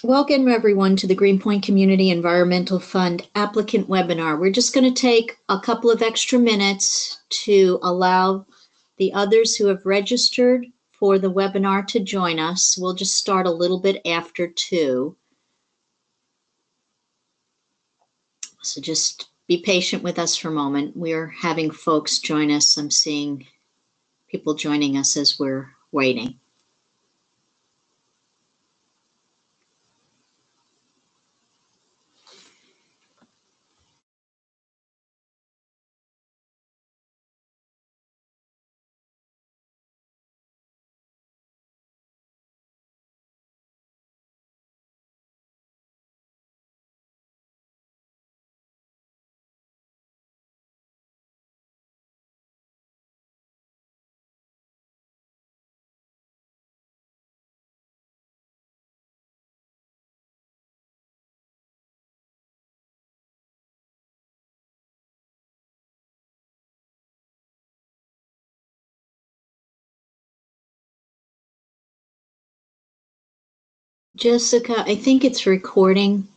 Welcome everyone to the Greenpoint Community Environmental Fund applicant webinar. We're just going to take a couple of extra minutes to allow the others who have registered for the webinar to join us. We'll just start a little bit after 2. So just be patient with us for a moment. We're having folks join us. I'm seeing people joining us as we're waiting. Jessica, I think it's recording.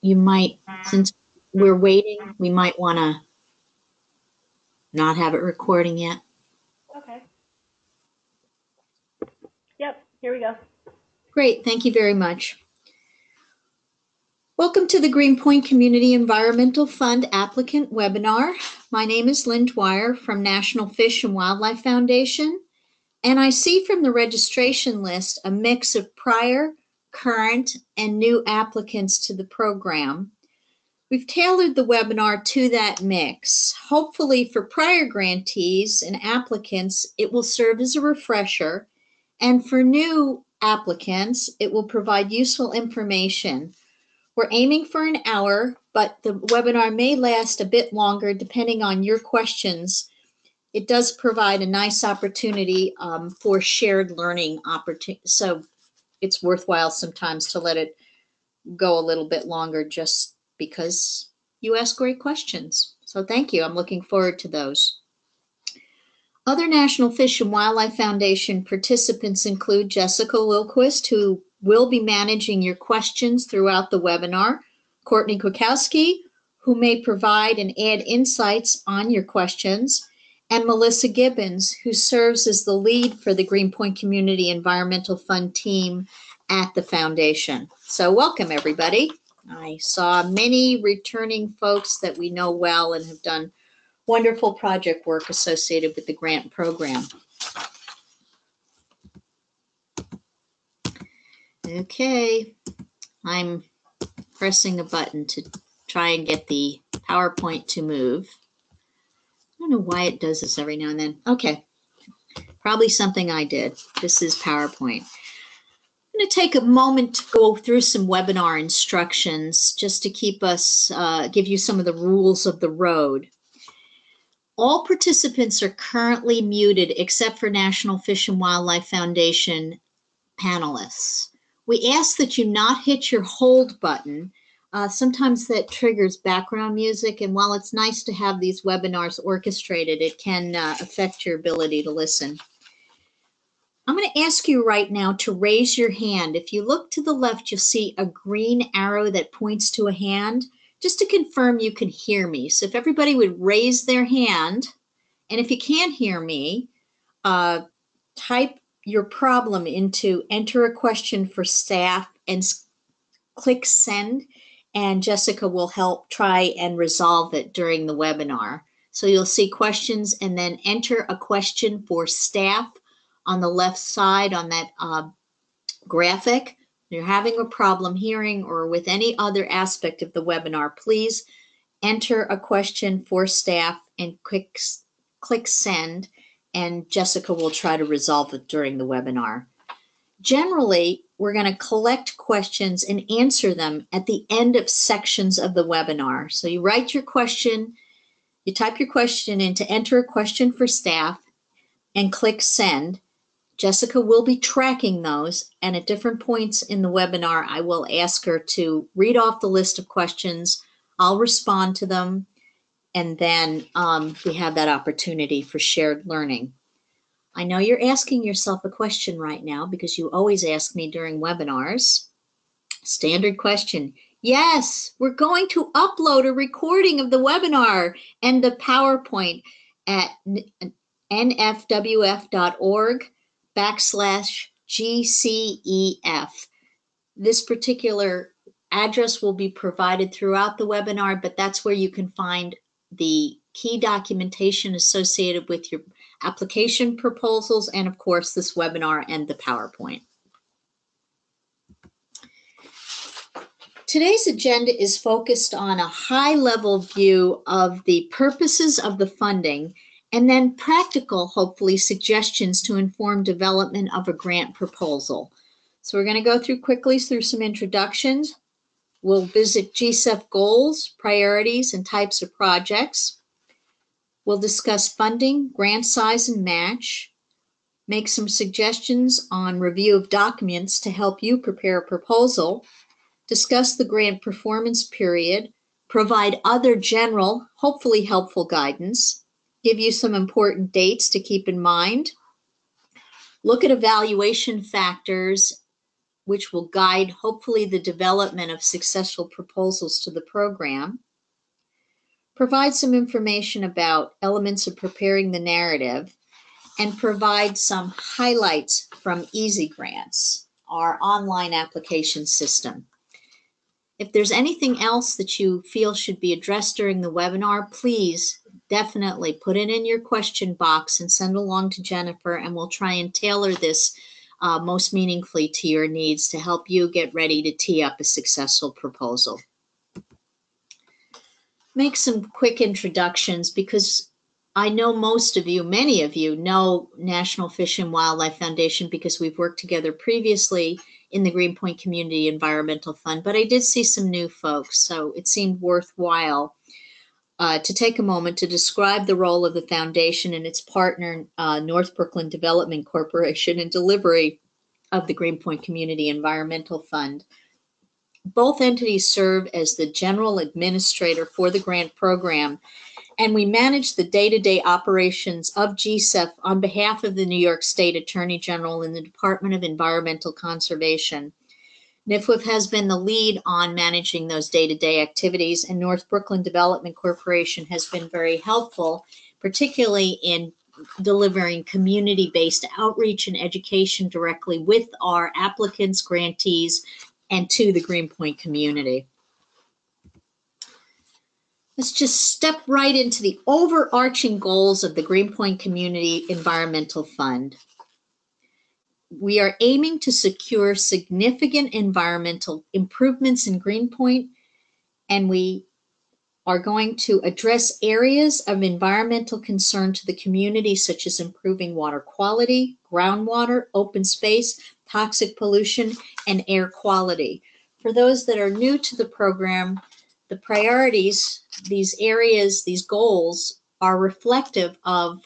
You might, since we're waiting, we might want to not have it recording yet. Okay. Yep, here we go. Great, thank you very much. Welcome to the Greenpoint Community Environmental Fund applicant webinar. My name is Lynn Dwyer from National Fish and Wildlife Foundation, and I see from the registration list a mix of prior, current, and new applicants to the program. We've tailored the webinar to that mix. Hopefully for prior grantees and applicants, it will serve as a refresher, and for new applicants, it will provide useful information. We're aiming for an hour, but the webinar may last a bit longer depending on your questions. It does provide a nice opportunity for shared learning opportunity. So it's worthwhile sometimes to let it go a little bit longer just because you ask great questions. So thank you. I'm looking forward to those. Other National Fish and Wildlife Foundation participants include Jessica Wilquist, who will be managing your questions throughout the webinar, Courtney Kwiatkowski, who may provide and add insights on your questions, and Melissa Gibbons, who serves as the lead for the Greenpoint Community Environmental Fund team at the foundation. So welcome, everybody. I saw many returning folks that we know well and have done wonderful project work associated with the grant program. Okay, I'm pressing a button to try and get the PowerPoint to move. I don't know why it does this every now and then. Okay, probably something I did. This is PowerPoint. I'm going to take a moment to go through some webinar instructions just to keep us, give you some of the rules of the road. All participants are currently muted except for National Fish and Wildlife Foundation panelists. We ask that you not hit your hold button. Sometimes that triggers background music, and while it's nice to have these webinars orchestrated, it can affect your ability to listen. I'm going to ask you right now to raise your hand. If you look to the left, you'll see a green arrow that points to a hand, just to confirm you can hear me. So if everybody would raise their hand, and if you can't hear me, type your problem into enter a question for staff and click send, and Jessica will help try and resolve it during the webinar. So you'll see questions and then enter a question for staff on the left side on that graphic. If you're having a problem hearing or with any other aspect of the webinar, please enter a question for staff and click send, and Jessica will try to resolve it during the webinar. Generally, we're going to collect questions and answer them at the end of sections of the webinar. So you write your question, you type your question in to enter a question for staff and click send. Jessica will be tracking those, and at different points in the webinar, I will ask her to read off the list of questions. I'll respond to them. and then we have that opportunity for shared learning. I know you're asking yourself a question right now because you always ask me during webinars. Standard question. Yes, we're going to upload a recording of the webinar and the PowerPoint at nfwf.org/GCEF. This particular address will be provided throughout the webinar, but that's where you can find the key documentation associated with your application proposals and, of course, this webinar and the PowerPoint. Today's agenda is focused on a high-level view of the purposes of the funding and then practical, hopefully, suggestions to inform development of a grant proposal. So we're going to go quickly through some introductions. We'll visit GCEF goals, priorities, and types of projects. We'll discuss funding, grant size and match, make some suggestions on review of documents to help you prepare a proposal, discuss the grant performance period, provide other general, hopefully helpful guidance, give you some important dates to keep in mind, look at evaluation factors which will guide, hopefully, the development of successful proposals to the program, provide some information about elements of preparing the narrative, and provide some highlights from Easy Grants, our online application system. If there's anything else that you feel should be addressed during the webinar, please definitely put it in your question box and send along to Jennifer, and we'll try and tailor this most meaningfully to your needs to help you get ready to tee up a successful proposal. Make some quick introductions because I know most of you, many of you, know National Fish and Wildlife Foundation because we've worked together previously in the Greenpoint Community Environmental Fund, but I did see some new folks, so it seemed worthwhile to take a moment to describe the role of the foundation and its partner, North Brooklyn Development Corporation, in delivery of the Greenpoint Community Environmental Fund. Both entities serve as the general administrator for the grant program, and we manage the day-to-day operations of GCEF on behalf of the New York State Attorney General and the Department of Environmental Conservation. NIFWF has been the lead on managing those day-to-day activities, and North Brooklyn Development Corporation has been very helpful, particularly in delivering community-based outreach and education directly with our applicants, grantees, and to the Greenpoint community. Let's just step right into the overarching goals of the Greenpoint Community Environmental Fund. We are aiming to secure significant environmental improvements in Greenpoint, and we are going to address areas of environmental concern to the community, such as improving water quality, groundwater, open space, toxic pollution, and air quality. For those that are new to the program, the priorities, these areas, these goals are reflective of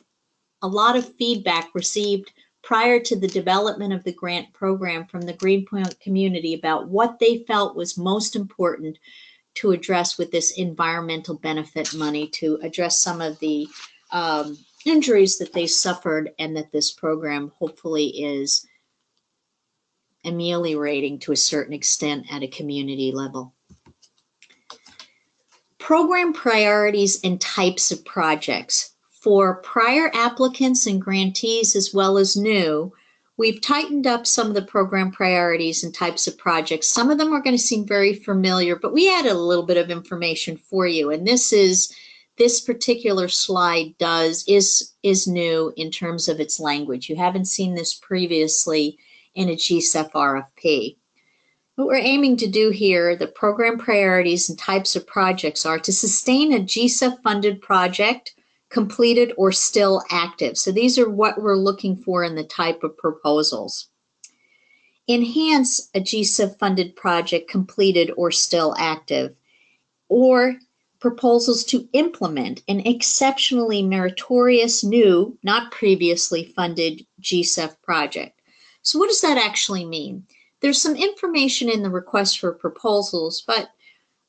a lot of feedback received prior to the development of the grant program from the Greenpoint community about what they felt was most important to address with this environmental benefit money, to address some of the injuries that they suffered and that this program hopefully is ameliorating to a certain extent at a community level. Program priorities and types of projects. For prior applicants and grantees as well as new, we've tightened up some of the program priorities and types of projects. Some of them are going to seem very familiar, but we added a little bit of information for you. And this particular slide is new in terms of its language. You haven't seen this previously in a GCEF RFP. What we're aiming to do here, the program priorities and types of projects, are to sustain a GCEF funded project, completed or still active. So these are what we're looking for in the type of proposals. Enhance a GCEF funded project, completed or still active, or proposals to implement an exceptionally meritorious new, not previously funded GCEF project. So what does that actually mean? There's some information in the request for proposals, but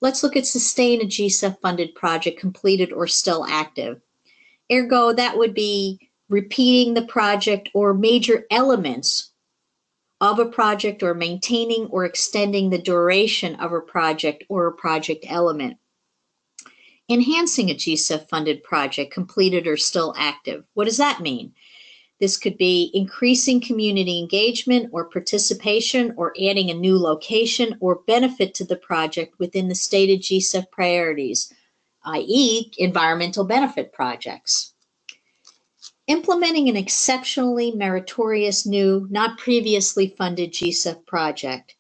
Let's look at sustain a GSEF funded project completed or still active. Ergo, that would be repeating the project or major elements of a project, or maintaining or extending the duration of a project or a project element. Enhancing a GSEF funded project completed or still active. What does that mean? This could be increasing community engagement or participation, or adding a new location or benefit to the project within the stated GSEF priorities, i.e. environmental benefit projects. Implementing an exceptionally meritorious new, not previously funded GSEF project.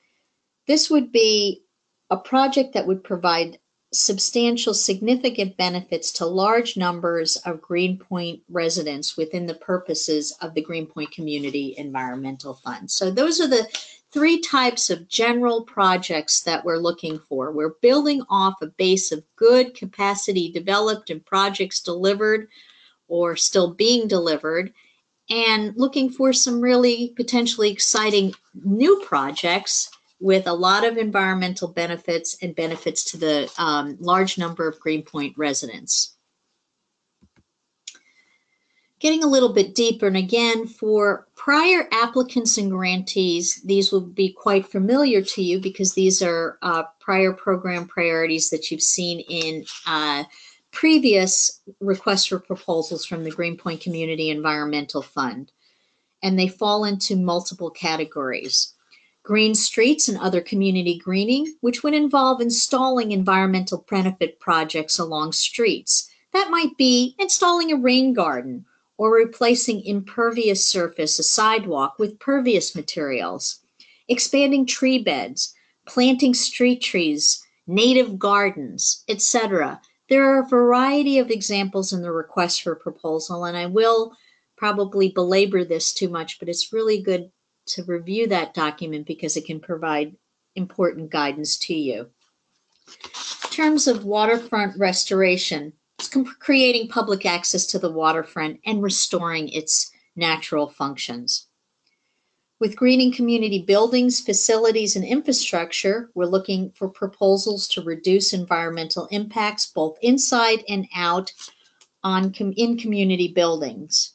This would be a project that would provide substantial, significant benefits to large numbers of Greenpoint residents within the purposes of the Greenpoint Community Environmental Fund. So those are the three types of general projects that we're looking for. We're building off a base of good capacity developed and projects delivered or still being delivered, and looking for some really potentially exciting new projects with a lot of environmental benefits and benefits to the large number of Greenpoint residents. Getting a little bit deeper, and again, for prior applicants and grantees, these will be quite familiar to you because these are prior program priorities that you've seen in previous requests for proposals from the Greenpoint Community Environmental Fund. And they fall into multiple categories. Green streets and other community greening, which would involve installing environmental benefit projects along streets. That might be installing a rain garden or replacing impervious surface, a sidewalk, with pervious materials. Expanding tree beds, planting street trees, native gardens, etc. There are a variety of examples in the request for proposal, and I will probably belabor this too much, but it's really good to review that document because it can provide important guidance to you. In terms of waterfront restoration, it's creating public access to the waterfront and restoring its natural functions. With greening community buildings, facilities, and infrastructure, we're looking for proposals to reduce environmental impacts both inside and out in community buildings.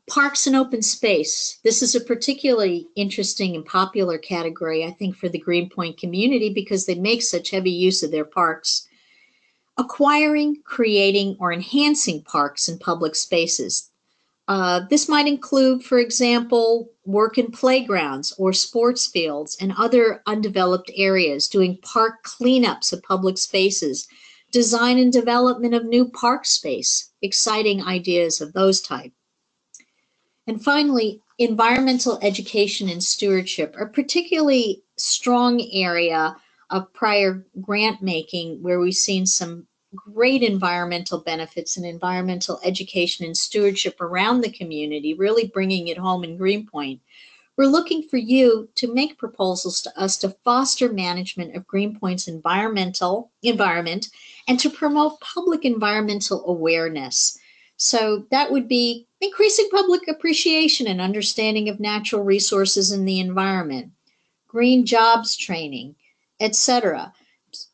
Parks and open space. This is a particularly interesting and popular category, I think, for the Greenpoint community because they make such heavy use of their parks. Acquiring, creating, or enhancing parks and public spaces. This might include, for example, work in playgrounds or sports fields and other undeveloped areas, doing park cleanups of public spaces, design and development of new park space, exciting ideas of those type. And finally, environmental education and stewardship, a particularly strong area of prior grant making where we've seen some great environmental benefits and environmental education and stewardship around the community, really bringing it home in Greenpoint. We're looking for you to make proposals to us to foster management of Greenpoint's environment and to promote public environmental awareness. So that would be increasing public appreciation and understanding of natural resources in the environment, green jobs training, etc.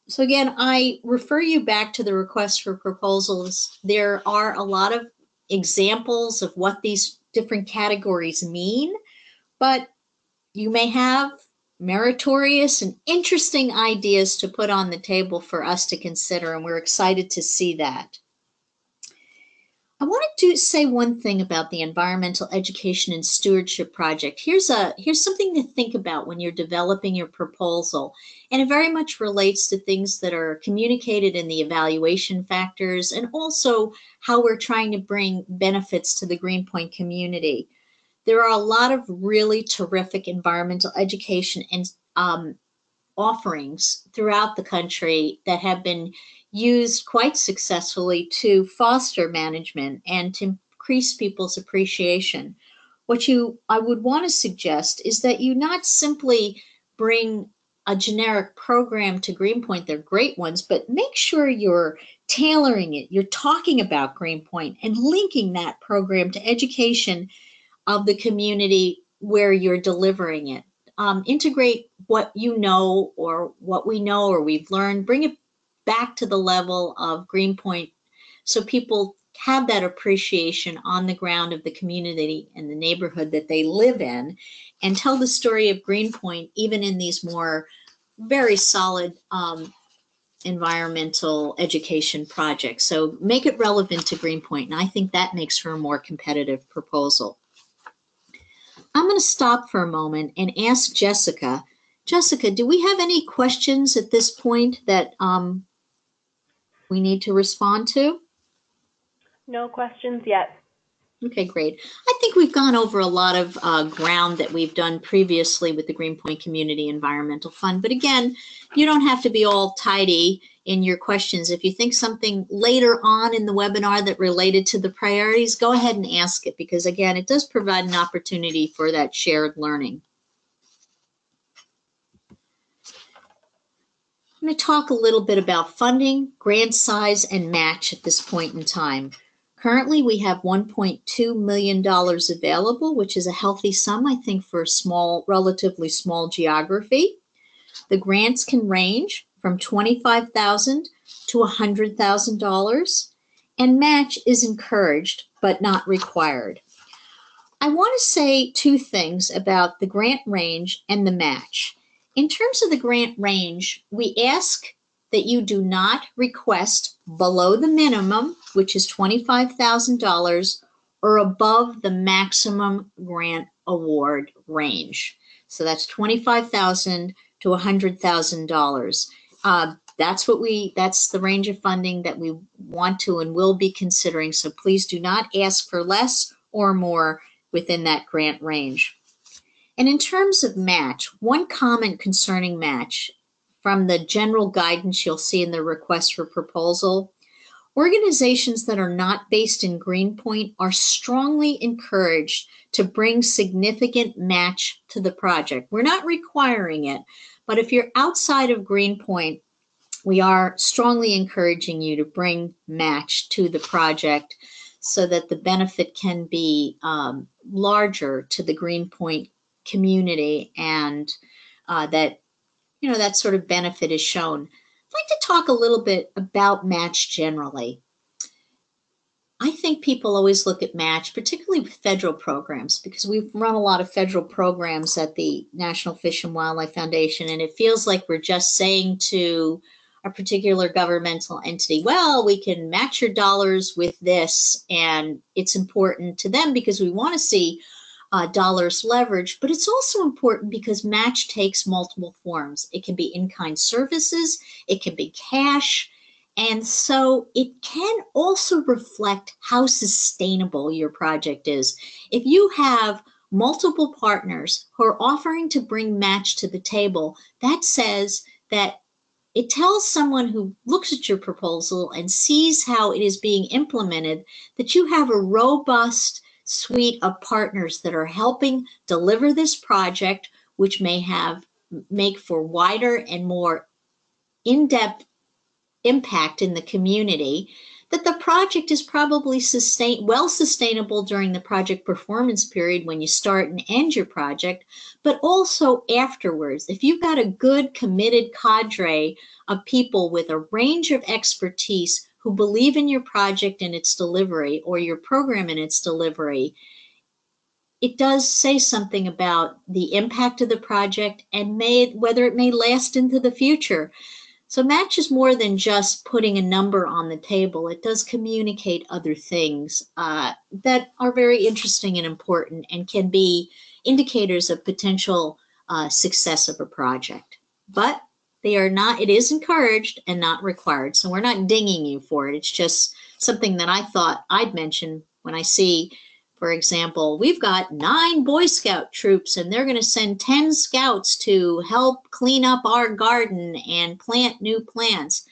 So again, I refer you back to the request for proposals. There are a lot of examples of what these different categories mean, but you may have meritorious and interesting ideas to put on the table for us to consider, and we're excited to see that. I wanted to say one thing about the Environmental Education and Stewardship Project. Here's something to think about when you're developing your proposal, and it very much relates to things that are communicated in the evaluation factors and also how we're trying to bring benefits to the Greenpoint community. There are a lot of really terrific environmental education and offerings throughout the country that have been used quite successfully to foster management and to increase people's appreciation. What I would want to suggest is that you not simply bring a generic program to Greenpoint, they're great ones, but make sure you're tailoring it, you're talking about Greenpoint and linking that program to education of the community where you're delivering it. integrate what you know or what we know or we've learned, bring it back to the level of Greenpoint so people have that appreciation on the ground of the community and the neighborhood that they live in, and tell the story of Greenpoint even in these more very solid environmental education projects. So make it relevant to Greenpoint, and I think that makes for a more competitive proposal. I'm going to stop for a moment and ask Jessica. Jessica, do we have any questions at this point that we need to respond to? No questions yet. Okay, great. I think we've gone over a lot of ground that we've done previously with the Greenpoint Community Environmental Fund. But again, you don't have to be all tidy in your questions. If you think something later on in the webinar that related to the priorities, go ahead and ask it, because again, it does provide an opportunity for that shared learning. I'm going to talk a little bit about funding, grant size, and match at this point in time. Currently, we have $1.2 million available, which is a healthy sum, I think, for a small, relatively small geography. The grants can range from $25,000 to $100,000, and match is encouraged but not required. I want to say two things about the grant range and the match. In terms of the grant range, we ask that you do not request below the minimum, which is $25,000, or above the maximum grant award range. So that's $25,000 to $100,000. That's the range of funding that we want to and will be considering. So please do not ask for less or more within that grant range. And in terms of match, one comment concerning match from the general guidance you'll see in the request for proposal, organizations that are not based in Greenpoint are strongly encouraged to bring significant match to the project. We're not requiring it, but if you're outside of Greenpoint, we are strongly encouraging you to bring match to the project so that the benefit can be larger to the Greenpoint community, and that sort of benefit is shown. I'd like to talk a little bit about match generally. I think people always look at match, particularly with federal programs, because we've run a lot of federal programs at the National Fish and Wildlife Foundation, and it feels like we're just saying to a particular governmental entity, well, we can match your dollars with this, and it's important to them because we want to see dollars leveraged, but it's also important because match takes multiple forms. It can be in-kind services, it can be cash, and so it can also reflect how sustainable your project is. If you have multiple partners who are offering to bring match to the table, that says that it tells someone who looks at your proposal and sees how it is being implemented that you have a robust suite of partners that are helping deliver this project, which may make for wider and more in-depth impact in the community, that the project is probably sustainable during the project performance period when you start and end your project, but also afterwards. If you've got a good committed cadre of people with a range of expertise who believe in your project and its delivery, or your program and its delivery, it does say something about the impact of the project and whether it may last into the future. So match is more than just putting a number on the table. It does communicate other things that are very interesting and important and can be indicators of potential success of a project. But they are not, it is encouraged and not required. So we're not dinging you for it. It's just something that I thought I'd mention when I see, for example, we've got 9 Boy Scout troops and they're going to send 10 scouts to help clean up our garden and plant new plants.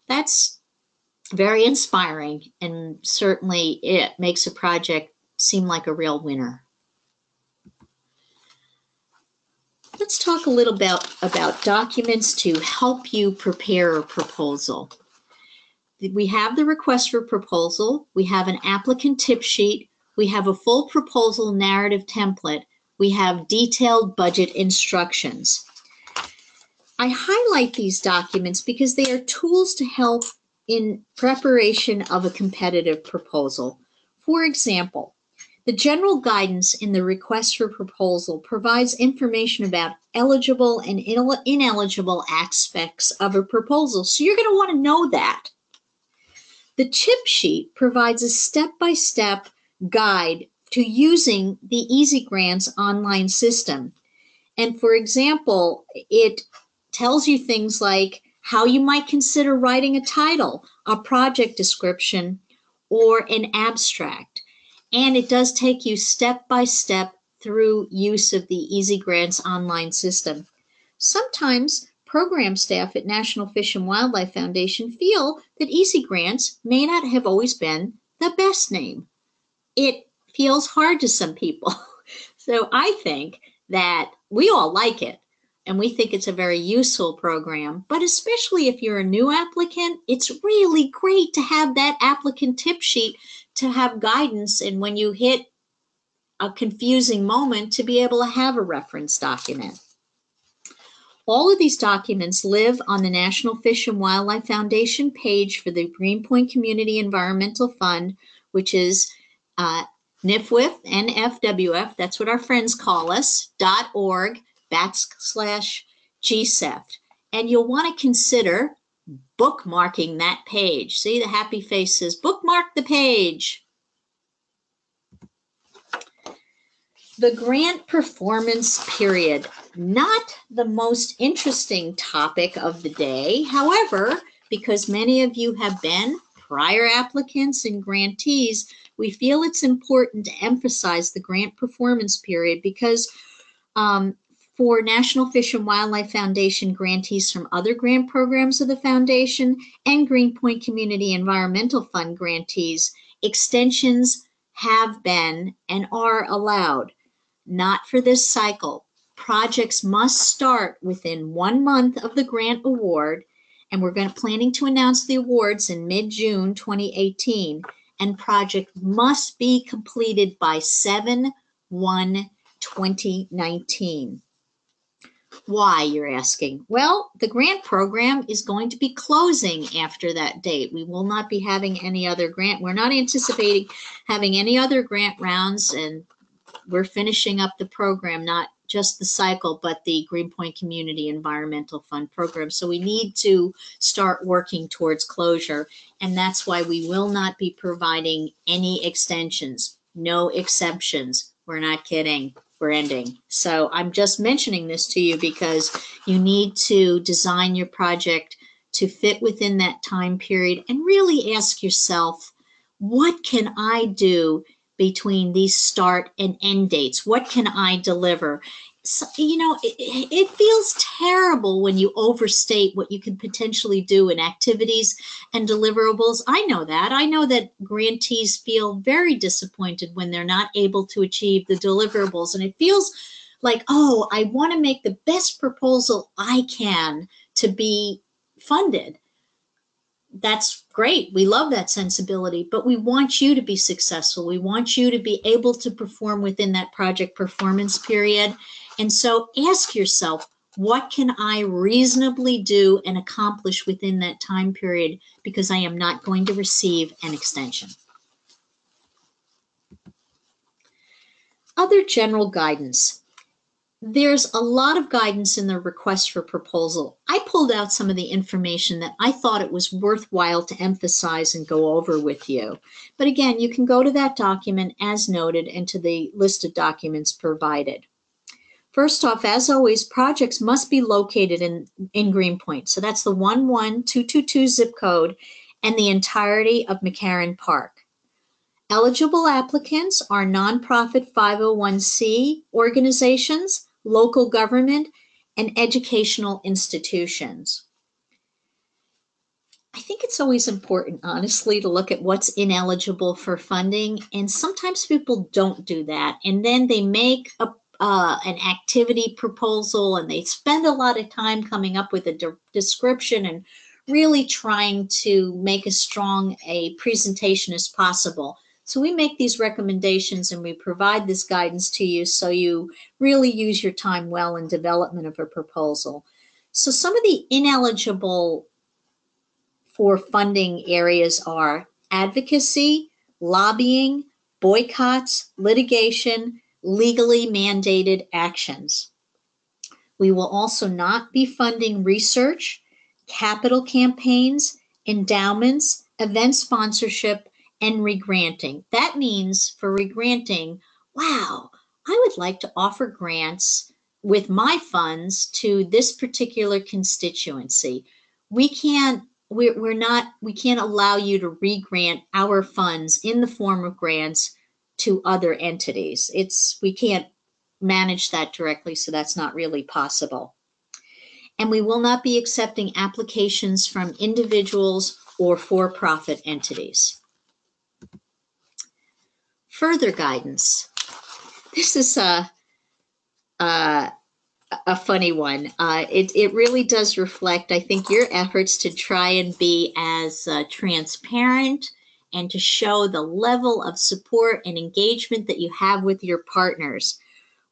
That's very inspiring, and certainly it makes a project seem like a real winner. Let's talk a little bit about documents to help you prepare a proposal. We have the request for proposal. We have an applicant tip sheet. We have a full proposal narrative template. We have detailed budget instructions. I highlight these documents because they are tools to help in preparation of a competitive proposal. For example, the general guidance in the request for proposal provides information about eligible and ineligible aspects of a proposal, so you're going to want to know that. The tip sheet provides a step-by-step guide to using the Easy Grants online system. And for example, it tells you things like how you might consider writing a title, a project description, or an abstract. And it does take you step by step through use of the Easy Grants online system. Sometimes program staff at National Fish and Wildlife Foundation feel that Easy Grants may not have always been the best name. It feels hard to some people. So I think that we all like it, and we think it's a very useful program, but especially if you're a new applicant, it's really great to have that applicant tip sheet to have guidance, and when you hit a confusing moment, to be able to have a reference document. All of these documents live on the National Fish and Wildlife Foundation page for the Greenpoint Community Environmental Fund, which is NFWF, NFWF, that's what our friends call us, .org/GSEFT. And you'll want to consider bookmarking that page. See, the happy face says, bookmark the page. The grant performance period, not the most interesting topic of the day. However, because many of you have been prior applicants and grantees, we feel it's important to emphasize the grant performance period because for National Fish and Wildlife Foundation grantees from other grant programs of the foundation and Greenpoint Community Environmental Fund grantees, extensions have been and are allowed. Not for this cycle. Projects must start within 1 month of the grant award, and we're planning to announce the awards in mid-June 2018, and project must be completed by 7/1/2019. Why, you're asking? Well, the grant program is going to be closing after that date. We will not be having any other grant. We're not anticipating having any other grant rounds, and we're finishing up the program, not just the cycle, but the Greenpoint Community Environmental Fund program. So we need to start working towards closure, and that's why we will not be providing any extensions, no exceptions. We're not kidding. We're ending. So I'm just mentioning this to you because you need to design your project to fit within that time period and really ask yourself, what can I do between these start and end dates? What can I deliver? So, you know, it feels terrible when you overstate what you could potentially do in activities and deliverables. I know that. I know that grantees feel very disappointed when they're not able to achieve the deliverables. And it feels like, oh, I want to make the best proposal I can to be funded. That's great. We love that sensibility, but we want you to be successful. We want you to be able to perform within that project performance period. And so ask yourself, what can I reasonably do and accomplish within that time period, because I am not going to receive an extension. Other general guidance. There's a lot of guidance in the request for proposal. I pulled out some of the information that I thought it was worthwhile to emphasize and go over with you. But again, you can go to that document as noted and to the list of documents provided. First off, as always, projects must be located in Greenpoint. So that's the 11222 zip code and the entirety of McCarran Park. Eligible applicants are nonprofit 501c organizations, local government, and educational institutions. I think it's always important, honestly, to look at what's ineligible for funding, and sometimes people don't do that, and then they make an activity proposal and they spend a lot of time coming up with a description and really trying to make as strong a presentation as possible. So we make these recommendations and we provide this guidance to you so you really use your time well in development of a proposal. So some of the ineligible for funding areas are advocacy, lobbying, boycotts, litigation, legally mandated actions. We will also not be funding research, capital campaigns, endowments, event sponsorship, and regranting. That means for regranting, wow, I would like to offer grants with my funds to this particular constituency. We can't allow you to regrant our funds in the form of grants to other entities. We can't manage that directly, so that's not really possible. And we will not be accepting applications from individuals or for-profit entities. Further guidance. This is a funny one. It really does reflect, I think, your efforts to try and be as transparent and to show the level of support and engagement that you have with your partners.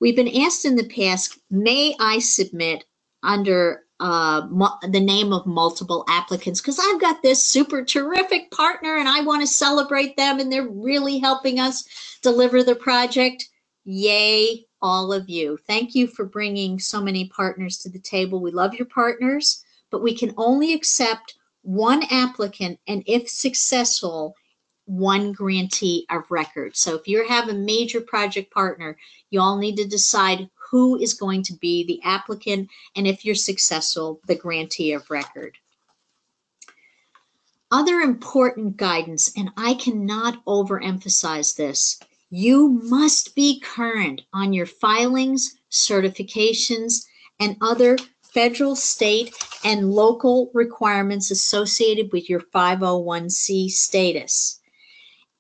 We've been asked in the past, may I submit under the name of multiple applicants? Because I've got this super terrific partner and I want to celebrate them and they're really helping us deliver the project. Yay, all of you. Thank you for bringing so many partners to the table. We love your partners, but we can only accept one applicant and, if successful, one grantee of record. So if you have a major project partner, you all need to decide who is going to be the applicant, and if you're successful, the grantee of record. Other important guidance, and I cannot overemphasize this, you must be current on your filings, certifications, and other federal, state, and local requirements associated with your 501c status.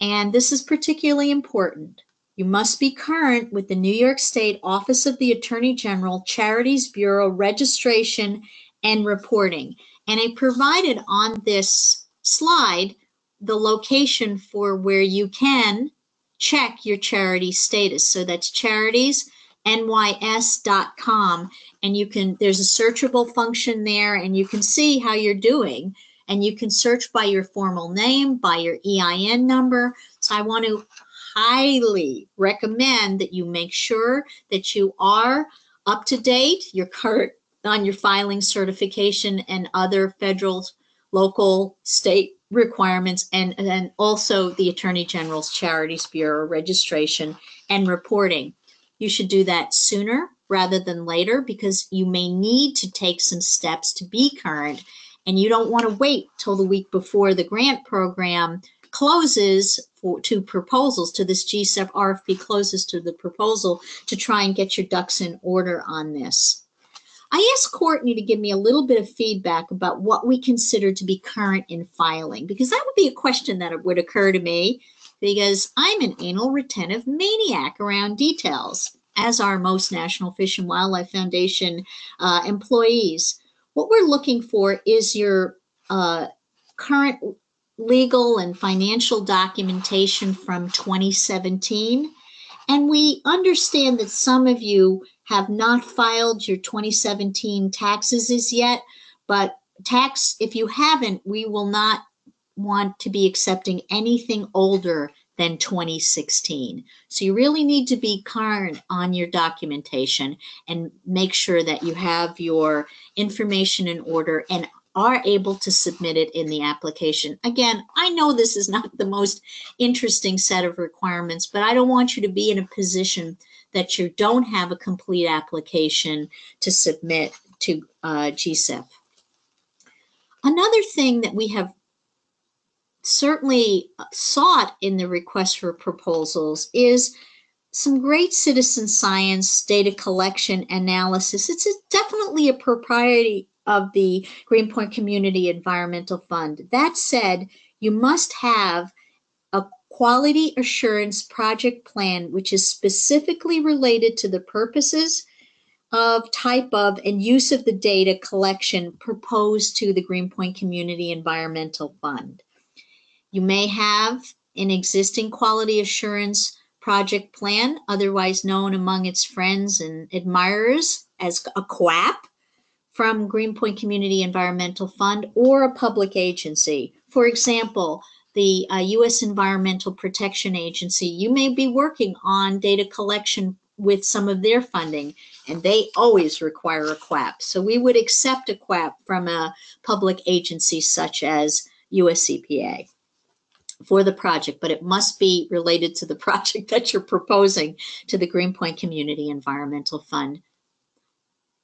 And this is particularly important. You must be current with the New York State Office of the Attorney General Charities Bureau registration and reporting. And I provided on this slide the location for where you can check your charity status. So that's charitiesnys.com, and there's a searchable function there, and you can see how you're doing. And you can search by your formal name, by your EIN number. So I want to highly recommend that you make sure that you are up to date, you're current on your filing, certification, and other federal, local, state requirements, and also the Attorney General's Charities Bureau registration and reporting. You should do that sooner rather than later because you may need to take some steps to be current. And you don't want to wait till the week before the grant program closes to proposals, to this GSEP RFP closes to the proposal, to try and get your ducks in order on this. I asked Courtney to give me a little bit of feedback about what we consider to be current in filing, because that would be a question that would occur to me, because I'm an anal retentive maniac around details, as are most National Fish and Wildlife Foundation employees. What we're looking for is your current legal and financial documentation from 2017. And we understand that some of you have not filed your 2017 taxes as yet, but if you haven't, we will not want to be accepting anything older than 2016. So you really need to be current on your documentation and make sure that you have your information in order and are able to submit it in the application. Again, I know this is not the most interesting set of requirements, but I don't want you to be in a position that you don't have a complete application to submit to GSEP. Another thing that we have certainly sought in the request for proposals is some great citizen science data collection analysis. It's definitely a propriety of the Greenpoint Community Environmental Fund. That said, you must have a quality assurance project plan which is specifically related to the purposes of, type of, and use of the data collection proposed to the Greenpoint Community Environmental Fund. You may have an existing quality assurance project plan, otherwise known among its friends and admirers as a QAP, from Greenpoint Community Environmental Fund or a public agency. For example, the U.S. Environmental Protection Agency, you may be working on data collection with some of their funding, and they always require a QAP. So we would accept a QAP from a public agency such as US EPA for the project, but it must be related to the project that you're proposing to the Greenpoint Community Environmental Fund.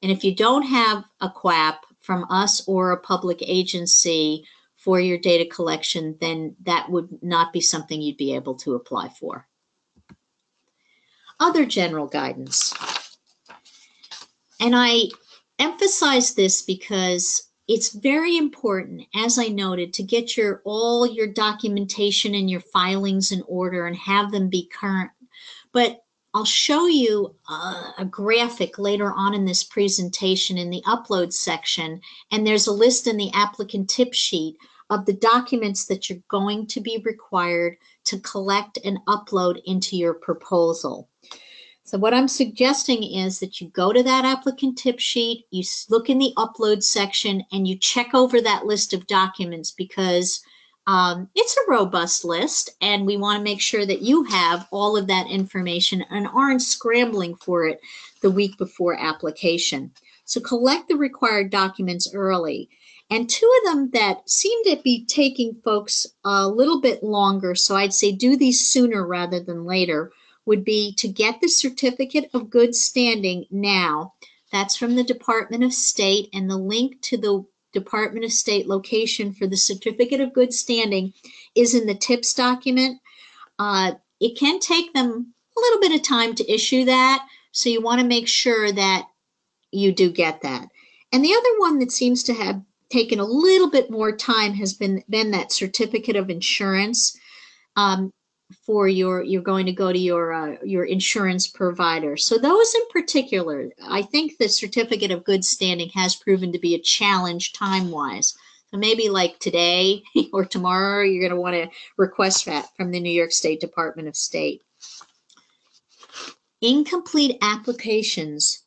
And if you don't have a QAP from us or a public agency for your data collection, then that would not be something you'd be able to apply for. Other general guidance. And I emphasize this because it's very important, as I noted, to get all your documentation and your filings in order and have them be current. But I'll show you a graphic later on in this presentation in the upload section, and there's a list in the applicant tip sheet of the documents that you're going to be required to collect and upload into your proposal. So what I'm suggesting is that you go to that applicant tip sheet, you look in the upload section, and you check over that list of documents, because it's a robust list, and we want to make sure that you have all of that information and aren't scrambling for it the week before application. So collect the required documents early. And two of them that seem to be taking folks a little bit longer, so I'd say do these sooner rather than later, would be to get the Certificate of Good Standing now. That's from the Department of State, and the link to the Department of State location for the Certificate of Good Standing is in the TIPS document. It can take them a little bit of time to issue that, so you want to make sure that you do get that. And the other one that seems to have taken a little bit more time has been that Certificate of Insurance. For you're going to go to your insurance provider. So those in particular, I think the Certificate of Good Standing has proven to be a challenge time-wise. So maybe like today or tomorrow, you're going to want to request that from the New York State Department of State. Incomplete applications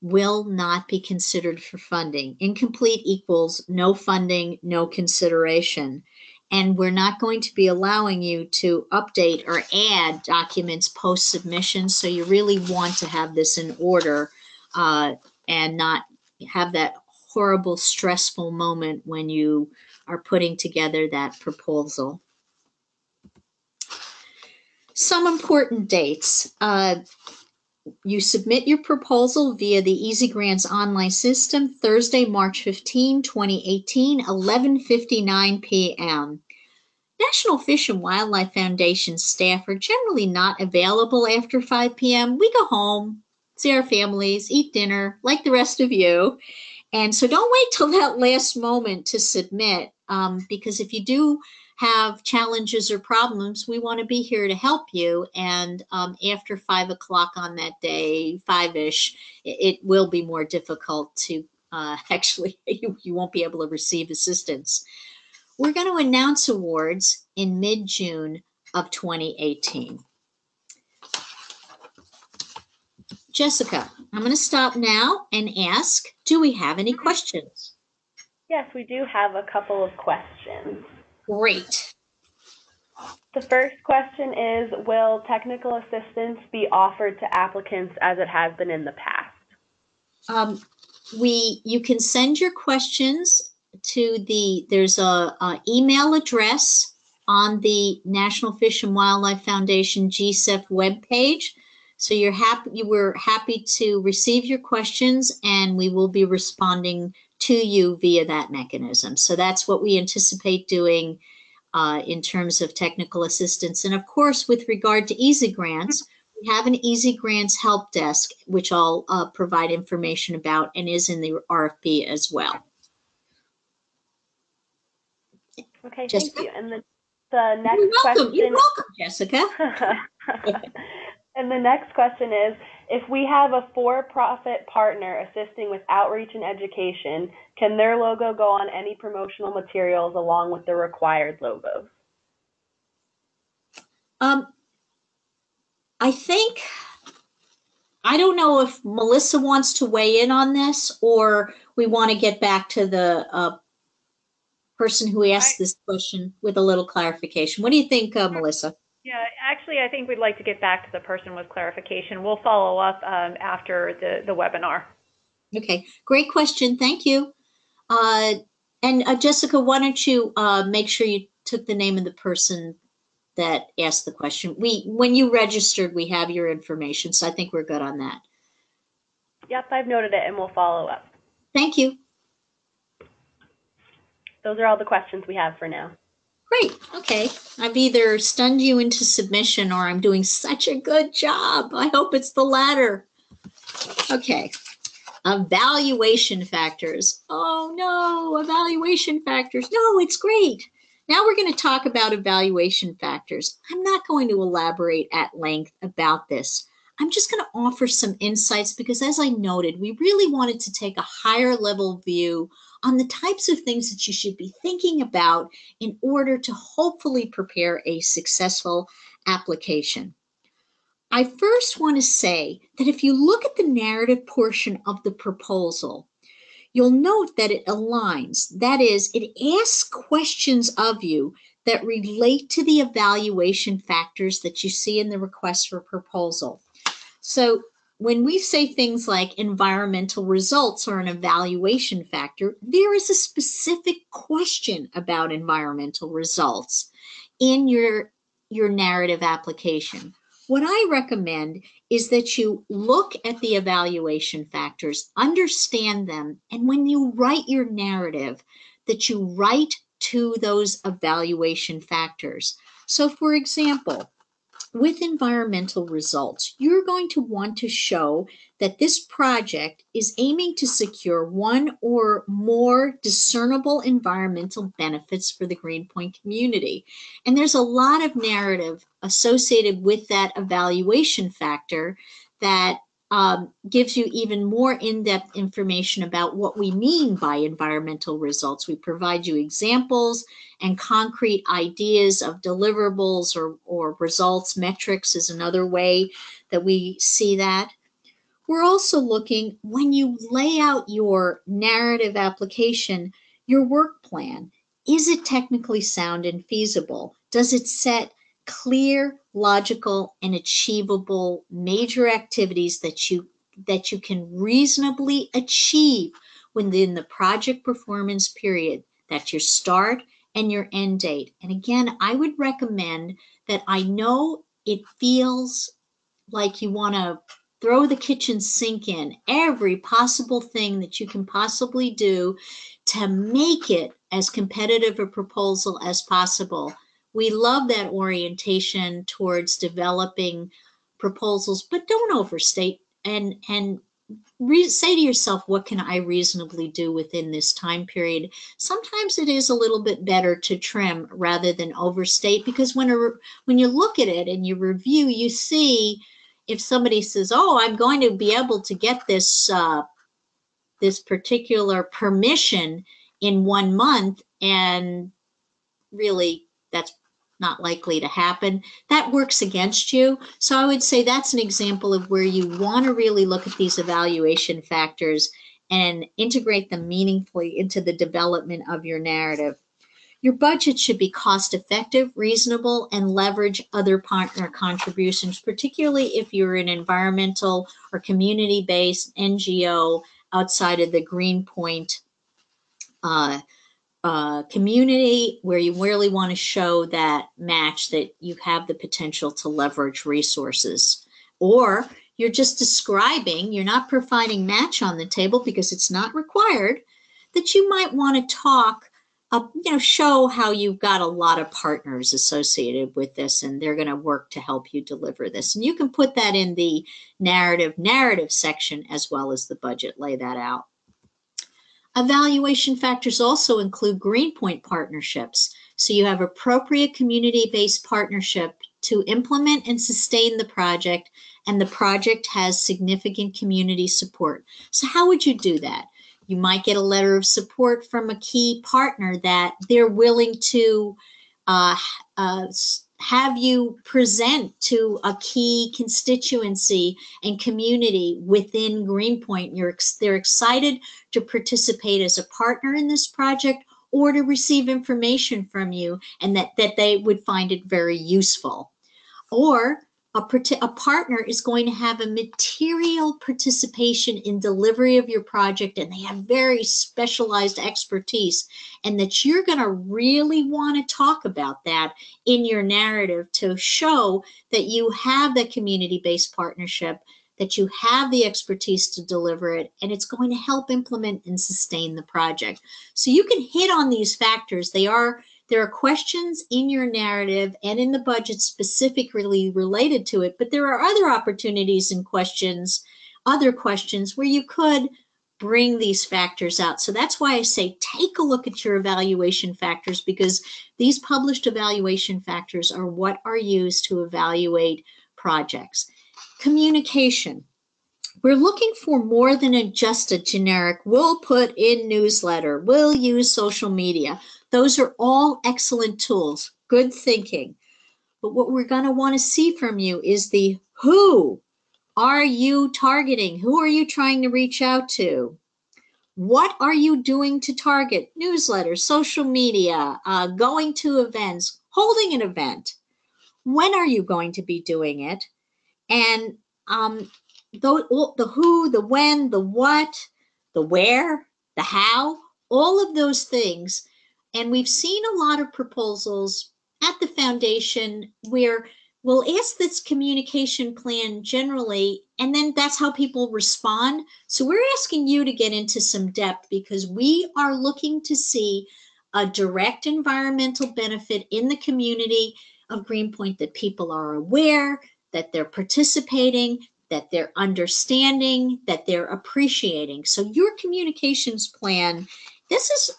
will not be considered for funding. Incomplete equals no funding, no consideration. And we're not going to be allowing you to update or add documents post-submission. So you really want to have this in order and not have that horrible, stressful moment when you are putting together that proposal. Some important dates. You submit your proposal via the Easy Grants online system Thursday, March 15, 2018, 11:59 p.m. National Fish and Wildlife Foundation staff are generally not available after 5 p.m. We go home, see our families, eat dinner like the rest of you. And so don't wait till that last moment to submit, because if you do have challenges or problems, we want to be here to help you. And after 5 o'clock on that day, 5-ish, it will be more difficult to actually, you won't be able to receive assistance. We're going to announce awards in mid-June of 2018. Jessica, I'm going to stop now and ask, do we have any questions? Yes, we do have a couple of questions. Great. The first question is, will technical assistance be offered to applicants as it has been in the past? You can send your questions to there's a email address on the National Fish and Wildlife Foundation GCEF webpage. So we're happy to receive your questions, and we will be responding to you via that mechanism. So that's what we anticipate doing in terms of technical assistance. And of course, with regard to Easy Grants, we have an Easy Grants help desk, which I'll provide information about and is in the RFP as well. Okay, Jessica? thank you. And the next question. You're welcome, Jessica. And the next question is, if we have a for-profit partner assisting with outreach and education, can their logo go on any promotional materials along with the required logos? I think, I don't know if Melissa wants to weigh in on this, or we want to get back to the person who asked this question with a little clarification. What do you think, Melissa? Yeah, actually, I think we'd like to get back to the person with clarification. We'll follow up after the webinar. Okay, great question. Thank you. And Jessica, why don't you make sure you took the name of the person that asked the question. When you registered, we have your information, so I think we're good on that. Yep, I've noted it, and we'll follow up. Thank you. Those are all the questions we have for now. Great. Okay. I've either stunned you into submission or I'm doing such a good job. I hope it's the latter. Okay. Evaluation factors. Oh no, evaluation factors. No, it's great. Now we're going to talk about evaluation factors. I'm not going to elaborate at length about this. I'm just going to offer some insights because, as I noted, we really wanted to take a higher level view on the types of things that you should be thinking about in order to hopefully prepare a successful application. I first want to say that if you look at the narrative portion of the proposal, you'll note that it aligns. That is, it asks questions of you that relate to the evaluation factors that you see in the request for proposal. So when we say things like environmental results are an evaluation factor, there is a specific question about environmental results in your narrative application. What I recommend is that you look at the evaluation factors, understand them, and when you write your narrative, that you write to those evaluation factors. So for example, with environmental results, you're going to want to show that this project is aiming to secure one or more discernible environmental benefits for the Greenpoint community. And there's a lot of narrative associated with that evaluation factor that gives you even more in-depth information about what we mean by environmental results. We provide you examples and concrete ideas of deliverables or results. Metrics is another way that we see that. We're also looking, when you lay out your narrative application, your work plan, is it technically sound and feasible? Does it set clear, logical, and achievable major activities that you can reasonably achieve within the project performance period? That's your start and your end date. And again, I would recommend that, I know it feels like you want to throw the kitchen sink in every possible thing that you can possibly do to make it as competitive a proposal as possible. We love that orientation towards developing proposals, but don't overstate and say to yourself, what can I reasonably do within this time period? Sometimes it is a little bit better to trim rather than overstate, because when you look at it and you review, you see if somebody says, oh, I'm going to be able to get this this particular permission in 1 month, and really that's not likely to happen, that works against you. So I would say that's an example of where you want to really look at these evaluation factors and integrate them meaningfully into the development of your narrative. Your budget should be cost effective, reasonable, and leverage other partner contributions, particularly if you're an environmental or community-based NGO outside of the Greenpoint community, where you really want to show that match, that you have the potential to leverage resources. Or you're just describing, you're not providing match on the table because it's not required, that you might want to talk, show how you've got a lot of partners associated with this and they're going to work to help you deliver this. And you can put that in the narrative section as well as the budget, lay that out. Evaluation factors also include Greenpoint partnerships. So you have appropriate community-based partnership to implement and sustain the project, and the project has significant community support. So how would you do that? You might get a letter of support from a key partner that they're willing to have you present to a key constituency and community within Greenpoint. They're excited to participate as a partner in this project or to receive information from you, and that they would find it very useful. Or a partner is going to have a material participation in delivery of your project, and they have very specialized expertise, and that you're going to really want to talk about that in your narrative to show that you have the community-based partnership, that you have the expertise to deliver it, and it's going to help implement and sustain the project. So you can hit on these factors. There are questions in your narrative and in the budget specifically related to it, but there are other opportunities and questions, other questions where you could bring these factors out. So that's why I say take a look at your evaluation factors, because these published evaluation factors are what are used to evaluate projects. Communication. We're looking for more than just a generic, we'll put in newsletter, we'll use social media. Those are all excellent tools, good thinking. But what we're going to want to see from you is the who are you targeting? Who are you trying to reach out to? What are you doing to target? Newsletters, social media, going to events, holding an event. When are you going to be doing it? And the who, the when, the what, the where, the how, all of those things. And we've seen a lot of proposals at the foundation where we'll ask this communication plan generally, and then that's how people respond. So we're asking you to get into some depth, because we are looking to see a direct environmental benefit in the community of Greenpoint, that people are aware, that they're participating, that they're understanding, that they're appreciating. So your communications plan, this is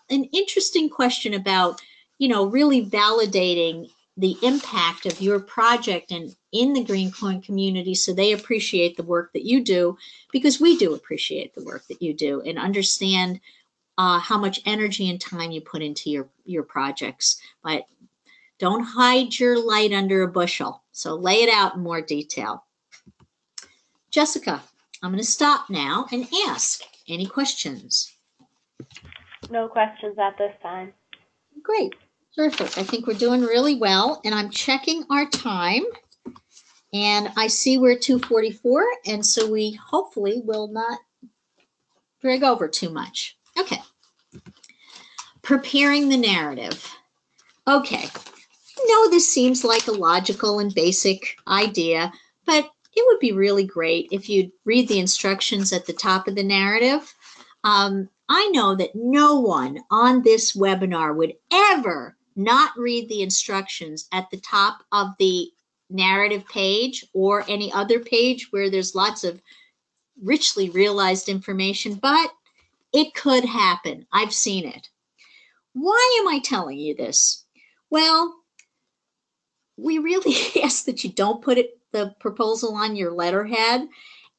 an interesting question about, really validating the impact of your project and in the Greenpoint community, so they appreciate the work that you do, because we do appreciate the work that you do and understand how much energy and time you put into your projects. But don't hide your light under a bushel. So lay it out in more detail. Jessica, I'm going to stop now and ask any questions. No questions at this time. Great. Terrific. I think we're doing really well, and I'm checking our time, and I see we're 2:44, and so we hopefully will not drag over too much. Okay. Preparing the narrative. Okay. I know this seems like a logical and basic idea, but it would be really great if you'd read the instructions at the top of the narrative. I know that no one on this webinar would ever not read the instructions at the top of the narrative page or any other page where there's lots of richly realized information, but it could happen. I've seen it. Why am I telling you this? Well, we really ask that you don't put the proposal on your letterhead,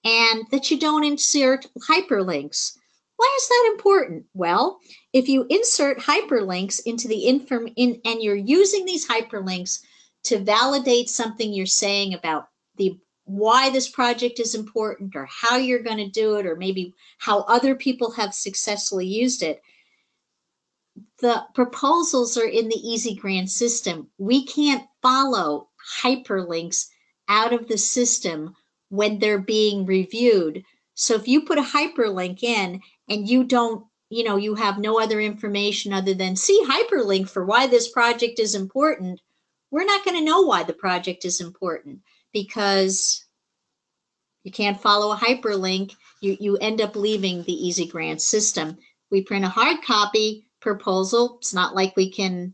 and that you don't insert hyperlinks. Why is that important? Well, if you insert hyperlinks into the and you're using these hyperlinks to validate something you're saying about why this project is important, or how you're going to do it, or maybe how other people have successfully used it, the proposals are in the Easy Grant system. We can't follow hyperlinks out of the system when they're being reviewed. So if you put a hyperlink in and you don't, you have no other information other than see hyperlink for why this project is important, we're not going to know why the project is important, because you can't follow a hyperlink. You end up leaving the Easy Grant system. We print a hard copy proposal. It's not like we can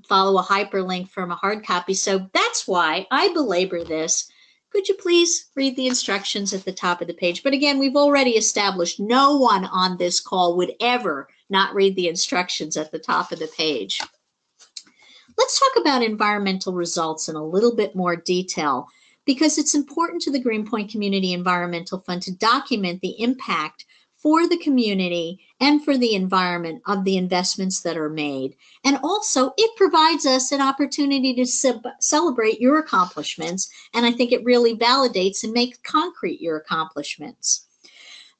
follow a hyperlink from a hard copy. So that's why I belabor this. Could you please read the instructions at the top of the page? But again, we've already established no one on this call would ever not read the instructions at the top of the page. Let's talk about environmental results in a little bit more detail, because it's important to the Greenpoint Community Environmental Fund to document the impact for the community and for the environment of the investments that are made. And also, it provides us an opportunity to celebrate your accomplishments. And I think it really validates and makes concrete your accomplishments.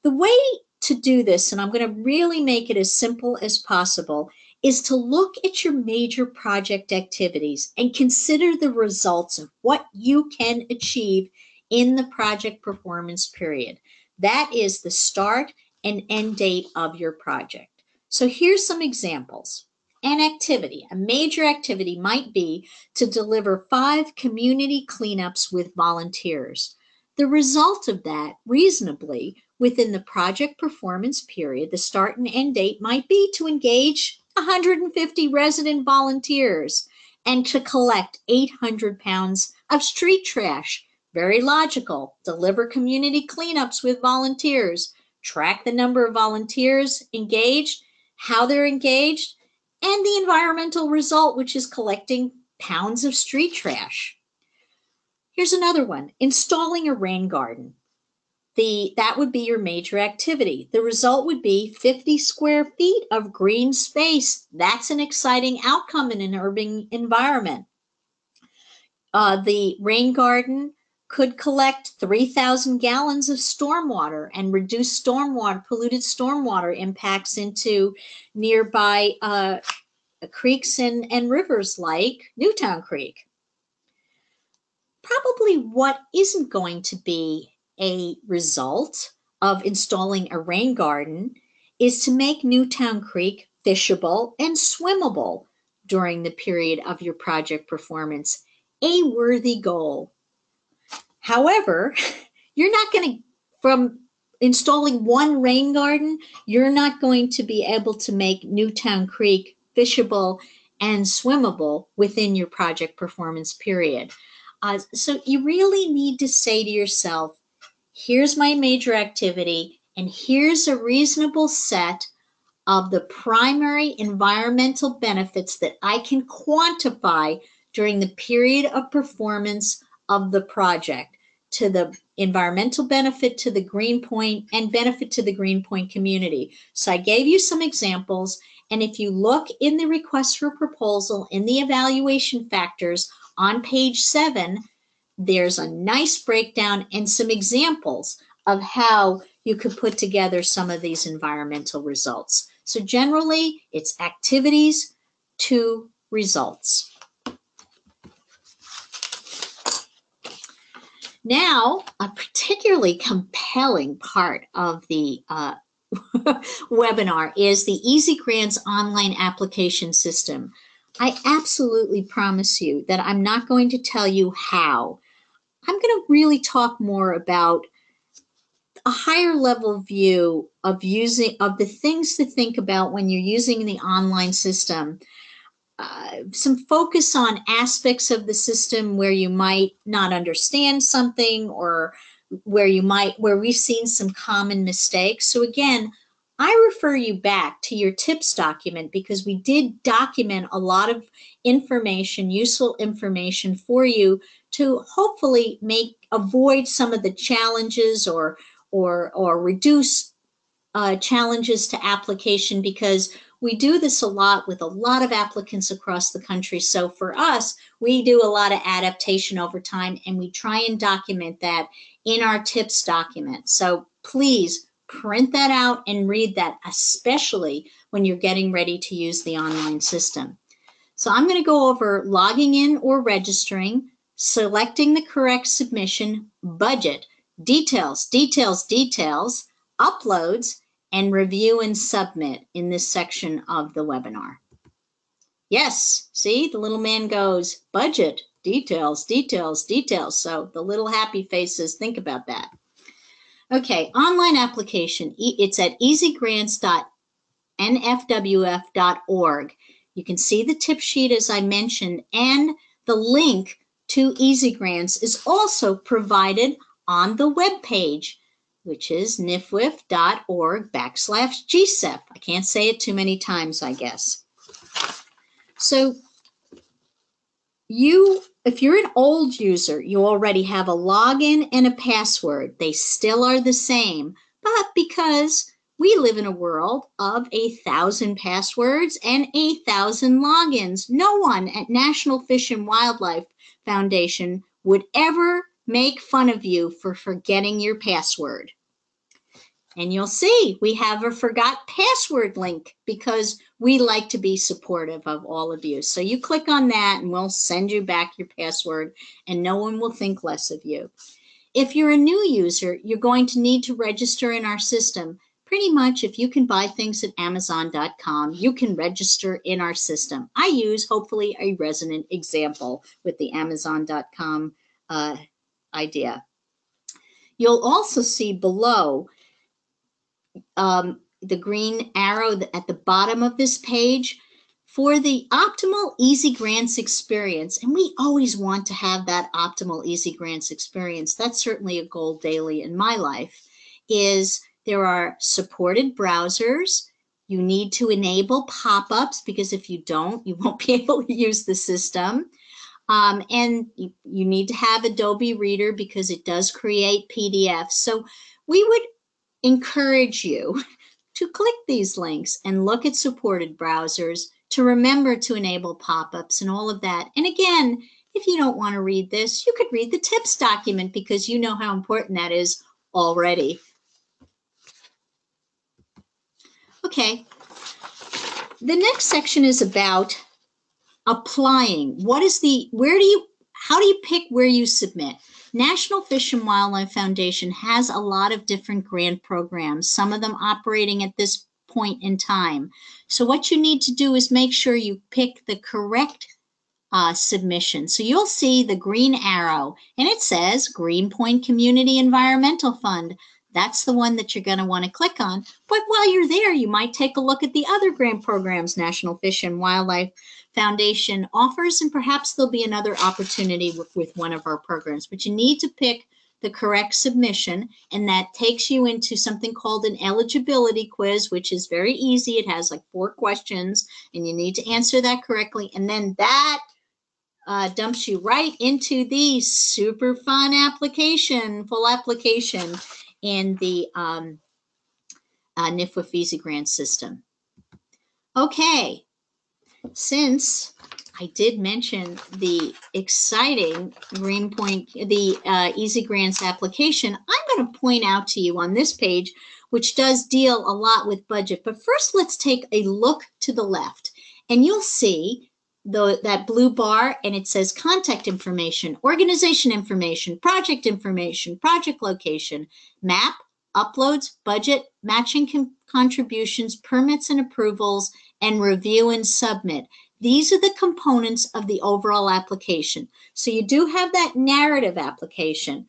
The way to do this, and I'm going to really make it as simple as possible, is to look at your major project activities and consider the results of what you can achieve in the project performance period. That is the start and end date of your project. So here's some examples. An activity, a major activity might be to deliver 5 community cleanups with volunteers. The result of that, reasonably, within the project performance period, the start and end date might be to engage 150 resident volunteers and to collect 800 pounds of street trash. Very logical. Deliver community cleanups with volunteers. Track the number of volunteers engaged, how they're engaged, and the environmental result, which is collecting pounds of street trash. Here's another one. Installing a rain garden. That would be your major activity. The result would be 50 square feet of green space. That's an exciting outcome in an urban environment. The rain garden could collect 3,000 gallons of stormwater and reduce polluted stormwater impacts into nearby creeks and rivers like Newtown Creek. Probably what isn't going to be a result of installing a rain garden is to make Newtown Creek fishable and swimmable during the period of your project performance. A worthy goal. However, you're not going to, from installing one rain garden, you're not going to be able to make Newtown Creek fishable and swimmable within your project performance period. So you really need to say to yourself, here's my major activity, and here's a reasonable set of the primary environmental benefits that I can quantify during the period of performance of the project, to the environmental benefit to the Greenpoint and benefit to the Greenpoint community. So I gave you some examples, and if you look in the request for proposal in the evaluation factors on page 7, there's a nice breakdown and some examples of how you could put together some of these environmental results. So generally, it's activities to results. Now, a particularly compelling part of the webinar is the Easy Grants online application system. I absolutely promise you that I'm not going to tell you how. I'm going to really talk more about a higher level view of the things to think about when you're using the online system. Some focus on aspects of the system where you might not understand something, or where we've seen some common mistakes. So again, I refer you back to your tips document, because we did document a lot of information, useful information for you to hopefully avoid some of the challenges or reduce challenges to application, because we do this a lot with a lot of applicants across the country. So for us, we do a lot of adaptation over time, and we try and document that in our tips document. So please print that out and read that, especially when you're getting ready to use the online system. So I'm going to go over logging in or registering, selecting the correct submission, budget, details, uploads, and review and submit in this section of the webinar. Yes, see, the little man goes, budget, details. So the little happy faces, think about that. Okay, online application. It's at easygrants.nfwf.org. You can see the tip sheet as I mentioned, and the link to Easy Grants is also provided on the web page, which is nfwf.org/GSEF. I can't say it too many times, I guess. So if you're an old user, you already have a login and a password. They still are the same, but because We live in a world of 1,000 passwords and 1,000 logins. No one at National Fish and Wildlife Foundation would ever make fun of you for forgetting your password. And you'll see we have a forgot password link because we like to be supportive of all of you. So you click on that and we'll send you back your password and no one will think less of you. If you're a new user, you're going to need to register in our system. Pretty much if you can buy things at Amazon.com, you can register in our system. I use hopefully a resonant example with the Amazon.com idea. You'll also see below the green arrow at the bottom of this page for the optimal Easy Grants experience. And we always want to have that optimal Easy Grants experience. That's certainly a goal daily in my life. Is there are supported browsers. You need to enable pop-ups because if you don't, you won't be able to use the system. And you need to have Adobe Reader because it does create PDFs. So we would encourage you to click these links and look at supported browsers, to remember to enable pop-ups and all of that. And again, if you don't want to read this, you could read the tips document because you know how important that is already. Okay, the next section is about applying. How do you pick where you submit? National Fish and Wildlife Foundation has a lot of different grant programs, some of them operating at this point in time. So what you need to do is make sure you pick the correct submission. So you'll see the green arrow and it says Greenpoint Community Environmental Fund. That's the one that you're going to want to click on. But while you're there, you might take a look at the other grant programs National Fish and Wildlife Foundation offers, and perhaps there'll be another opportunity with one of our programs. But you need to pick the correct submission, and that takes you into something called an eligibility quiz, which is very easy. It has like 4 questions, and you need to answer that correctly, and then that dumps you right into the super fun application, full application in the NIFWF Easy Grant system. Okay, since I did mention the exciting Greenpoint, the Easy Grants application, I'm going to point out to you on this page, which does deal a lot with budget. But first, let's take a look to the left, and you'll see that blue bar, and it says contact information, organization information, project location, map, uploads, budget, matching contributions, permits and approvals, and review and submit. These are the components of the overall application. So you do have that narrative application,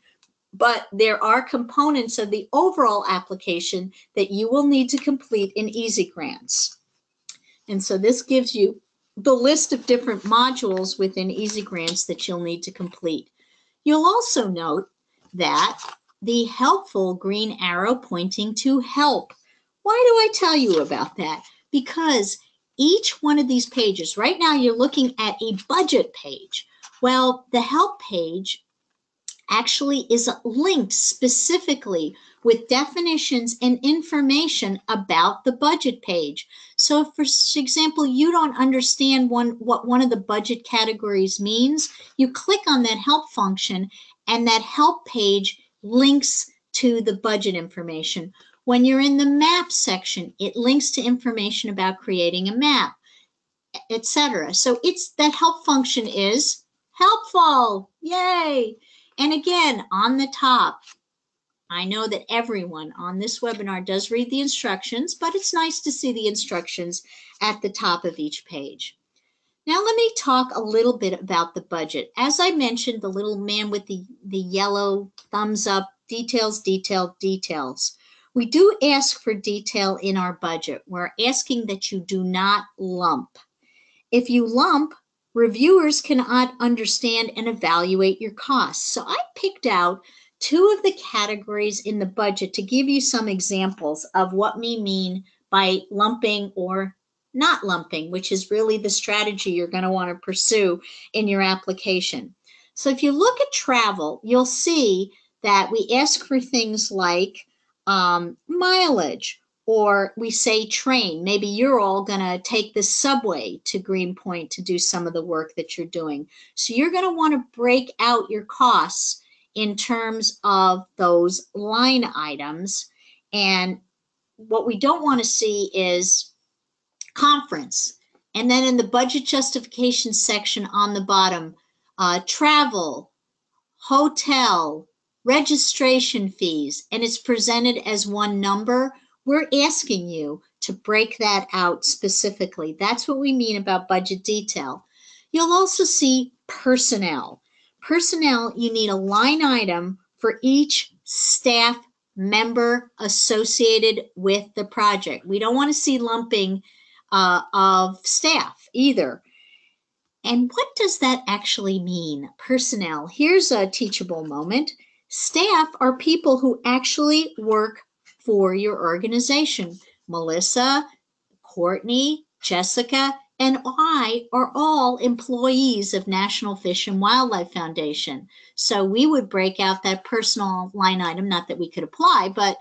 but there are components of the overall application that you will need to complete in Easy Grants. And so this gives you the list of different modules within Easy Grants that you'll need to complete. You'll also note that the helpful green arrow pointing to help. Why do I tell you about that? Because each one of these pages, right now you're looking at a budget page. Well, the help page actually is linked specifically with definitions and information about the budget page. So if, for example, you don't understand what one of the budget categories means, you click on that help function and that help page links to the budget information. When you're in the map section, it links to information about creating a map, etc. So it's that help function is helpful. Yay! And again, on the top, I know that everyone on this webinar does read the instructions, but it's nice to see the instructions at the top of each page. Now let me talk a little bit about the budget. As I mentioned, the little man with the yellow thumbs up, details, detail, details. We do ask for detail in our budget. We're asking that you do not lump. If you lump, reviewers cannot understand and evaluate your costs. So I picked out 2 of the categories in the budget to give you some examples of what we mean by lumping or not lumping, which is really the strategy you're going to want to pursue in your application. So if you look at travel, you'll see that we ask for things like mileage or we say train. Maybe you're all going to take the subway to Greenpoint to do some of the work that you're doing. So you're going to want to break out your costs in terms of those line items. And what we don't want to see is conference. And then in the budget justification section on the bottom, travel, hotel, registration fees, and it's presented as one number. We're asking you to break that out specifically. That's what we mean about budget detail. You'll also see personnel. Personnel, you need a line item for each staff member associated with the project. We don't want to see lumping of staff either. And what does that actually mean? Personnel. Here's a teachable moment. Staff are people who actually work for your organization. Melissa, Courtney, Jessica, and I are all employees of National Fish and Wildlife Foundation. So we would break out that personal line item, not that we could apply, but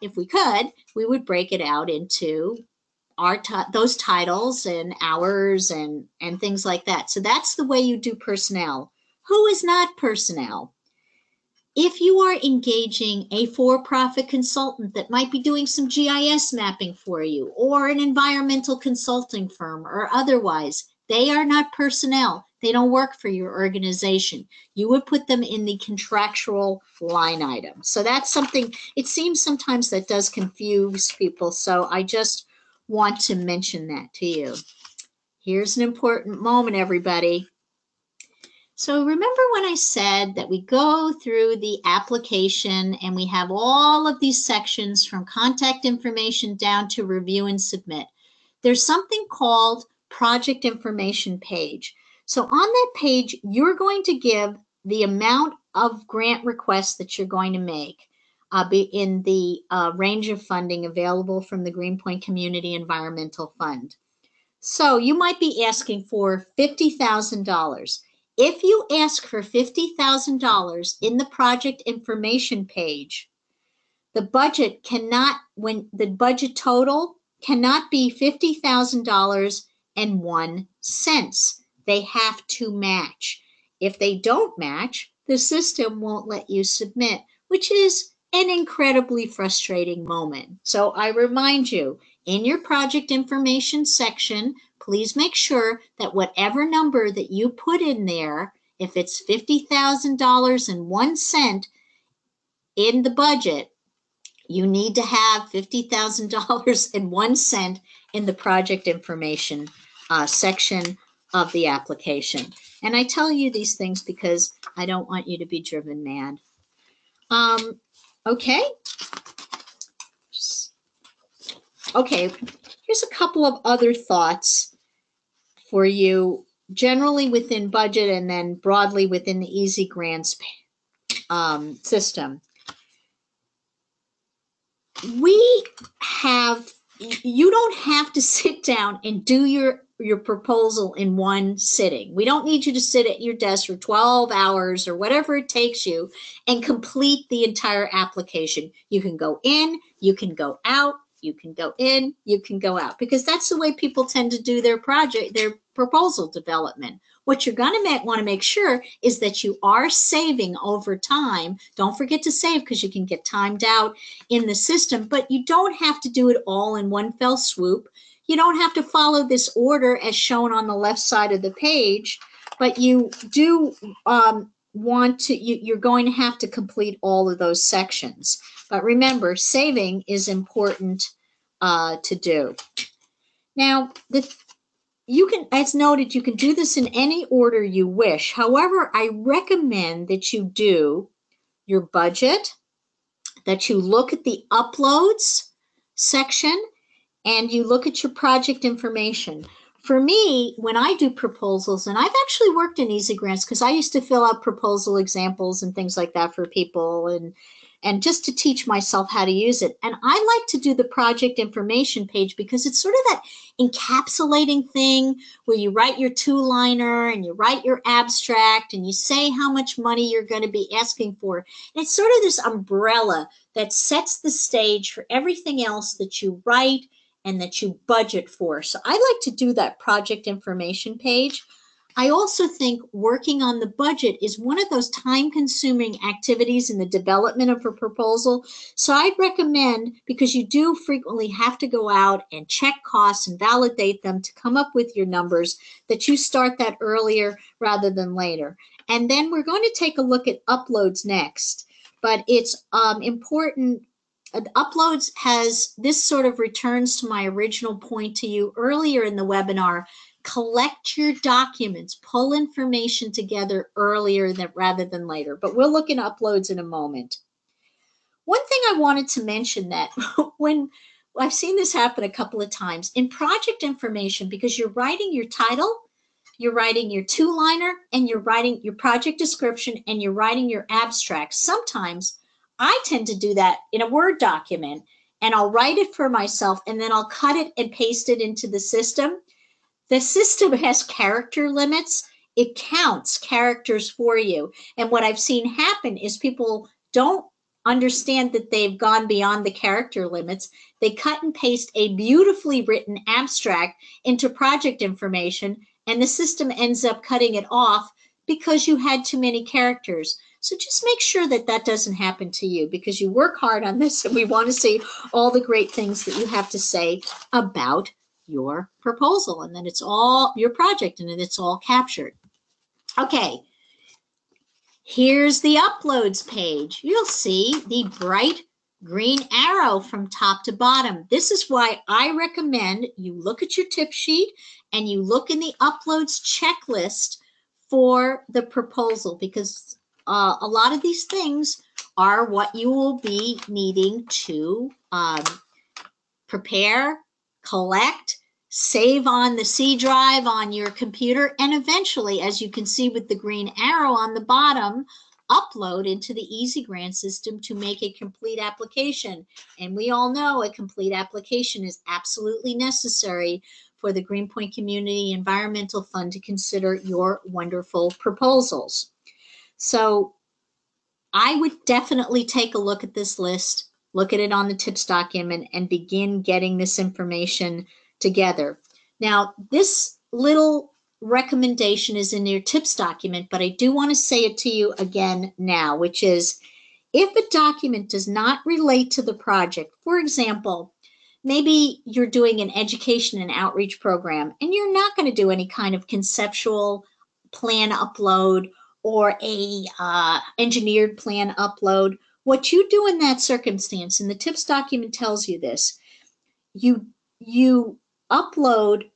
if we could, we would break it out into those titles and hours and things like that. So that's the way you do personnel. Who is not personnel? If you are engaging a for-profit consultant that might be doing some GIS mapping for you, or an environmental consulting firm or otherwise, they are not personnel. They don't work for your organization. You would put them in the contractual line item. So that's something, it seems sometimes that does confuse people. So I just want to mention that to you. Here's an important moment, everybody. So remember when I said that we go through the application and we have all of these sections from contact information down to review and submit. There's something called project information page. So on that page, you're going to give the amount of grant requests that you're going to make in the range of funding available from the Greenpoint Community Environmental Fund. So you might be asking for $50,000. If you ask for $50,000 in the project information page, the budget cannot, when the budget total cannot be $50,000.01. They have to match. If they don't match, the system won't let you submit, which is an incredibly frustrating moment. So I remind you, in your project information section, please make sure that whatever number that you put in there, if it's $50,000.01 in the budget, you need to have $50,000.01 in the project information section of the application. And I tell you these things because I don't want you to be driven mad. Okay. Okay, here's a couple of other thoughts for you, generally within budget and then broadly within the Easy Grants system. You don't have to sit down and do your proposal in one sitting. We don't need you to sit at your desk for 12 hours or whatever it takes you and complete the entire application. You can go in, you can go out, you can go in, you can go out, because that's the way people tend to do their proposal development. What you're going to want to make sure is that you are saving over time. Don't forget to save, because you can get timed out in the system, but you don't have to do it all in one fell swoop. You don't have to follow this order as shown on the left side of the page, but you do you're going to have to complete all of those sections. But remember, saving is important to do. Now, you can, as noted, you can do this in any order you wish. However, I recommend that you do your budget, that you look at the uploads section, and you look at your project information. For me, when I do proposals, and I've actually worked in Easy Grants because I used to fill out proposal examples and things like that for people, and just to teach myself how to use it. And I like to do the project information page because it's sort of that encapsulating thing where you write your two-liner and you write your abstract and you say how much money you're going to be asking for. And it's sort of this umbrella that sets the stage for everything else that you write and that you budget for. So I like to do that project information page. I also think working on the budget is one of those time-consuming activities in the development of a proposal. So I'd recommend, because you do frequently have to go out and check costs and validate them to come up with your numbers, that you start that earlier rather than later. And then we're going to take a look at uploads next. But it's important. Uploads has, this sort of returns to my original point to you earlier in the webinar. Collect your documents, pull information together earlier rather than later. But we'll look at uploads in a moment. One thing I wanted to mention that when I've seen this happen a couple of times in project information, because you're writing your title, you're writing your two-liner, and you're writing your project description, and you're writing your abstract. Sometimes I tend to do that in a Word document, and I'll write it for myself, and then I'll cut it and paste it into the system. The system has character limits. It counts characters for you. And what I've seen happen is people don't understand that they've gone beyond the character limits. They cut and paste a beautifully written abstract into project information, and the system ends up cutting it off because you had too many characters. So just make sure that that doesn't happen to you, because you work hard on this and we want to see all the great things that you have to say about your proposal, and then it's all your project and then it's all captured. Okay, here's the uploads page. You'll see the bright green arrow from top to bottom. This is why I recommend you look at your tip sheet and you look in the uploads checklist for the proposal, because a lot of these things are what you will be needing to prepare, collect, save on the C drive on your computer, and eventually, as you can see with the green arrow on the bottom, upload into the Easy Grant system to make a complete application. And we all know a complete application is absolutely necessary for the Greenpoint Community Environmental Fund to consider your wonderful proposals. So I would definitely take a look at this list, look at it on the tips document, and begin getting this information together. Now, this little recommendation is in your tips document, but I do want to say it to you again now, which is if a document does not relate to the project, for example, maybe you're doing an education and outreach program and you're not going to do any kind of conceptual plan upload or a engineered plan upload. What you do in that circumstance, and the tips document tells you this, you upload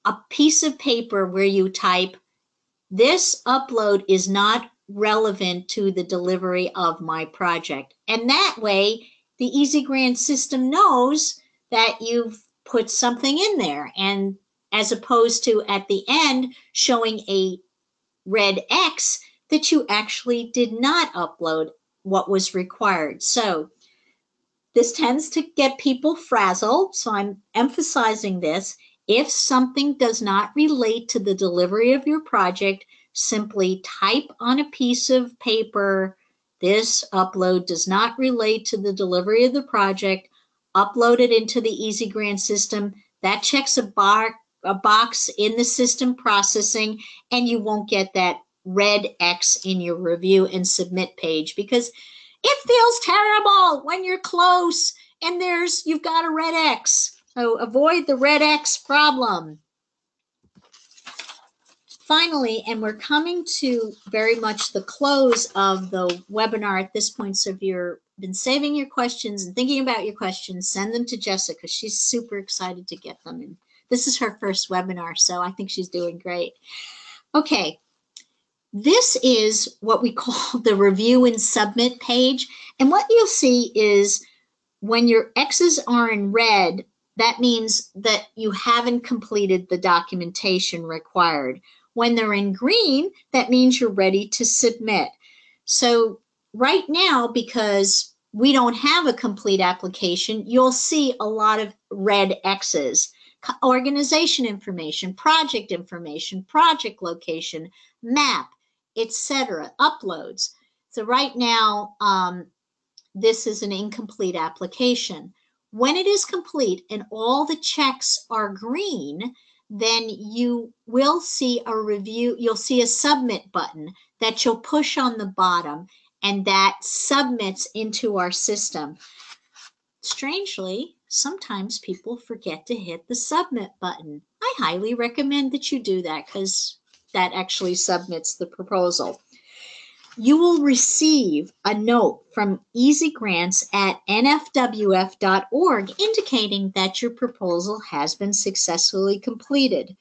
a piece of paper where you type, this upload is not relevant to the delivery of my project. And that way, the Easy Grant system knows that you've put something in there, and as opposed to at the end showing a red X that you actually did not upload what was required. So this tends to get people frazzled, so I'm emphasizing this. If something does not relate to the delivery of your project, simply type on a piece of paper, this upload does not relate to the delivery of the project, upload it into the Easy Grant system. That checks a box in the system processing, and you won't get that red X in your review and submit page, because it feels terrible when you're close and you've got a red X. So avoid the red X problem. Finally, and we're coming to very much the close of the webinar at this point, so if you've been saving your questions and thinking about your questions, send them to Jessica. She's super excited to get them. And this is her first webinar, so I think she's doing great. Okay. This is what we call the review and submit page. And what you'll see is when your X's are in red, that means that you haven't completed the documentation required. When they're in green, that means you're ready to submit. So right now, because we don't have a complete application, you'll see a lot of red X's. Organization information, project location, map, etc., uploads. So right now, this is an incomplete application. When it is complete and all the checks are green, then you will see a review, you'll see a submit button that you'll push on the bottom, and that submits into our system. Strangely, sometimes people forget to hit the submit button. I highly recommend that you do that because that actually submits the proposal. You will receive a note from easygrants@nfwf.org indicating that your proposal has been successfully completed.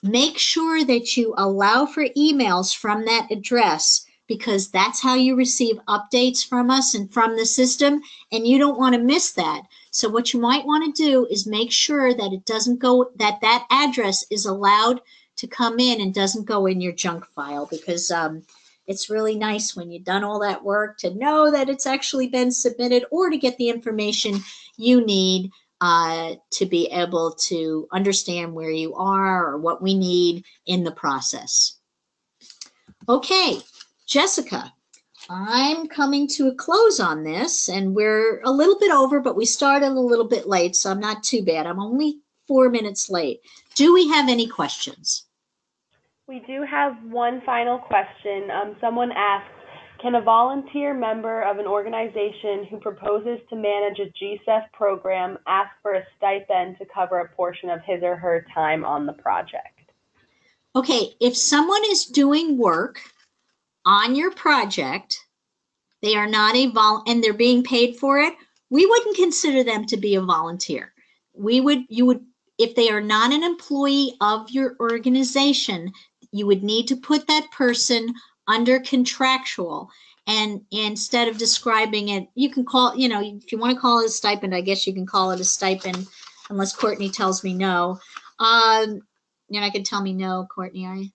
Make sure that you allow for emails from that address, because that's how you receive updates from us and from the system, and you don't want to miss that. So what you might want to do is make sure that it doesn't go, that address is allowed to come in and doesn't go in your junk file, because it's really nice when you've done all that work to know that it's actually been submitted, or to get the information you need to be able to understand where you are or what we need in the process. Okay, Jessica, I'm coming to a close on this, and we're a little bit over, but we started a little bit late, so I'm not too bad. I'm only 4 minutes late. Do we have any questions? We do have one final question. Someone asks, can a volunteer member of an organization who proposes to manage a GSEF program ask for a stipend to cover a portion of his or her time on the project? Okay, if someone is doing work on your project, they are not and they're being paid for it, we wouldn't consider them to be a volunteer. If they are not an employee of your organization, you would need to put that person under contractual. And instead of describing it, you can call, if you want to call it a stipend, I guess you can call it a stipend, unless Courtney tells me no. You're not going to tell me no, Courtney, are you?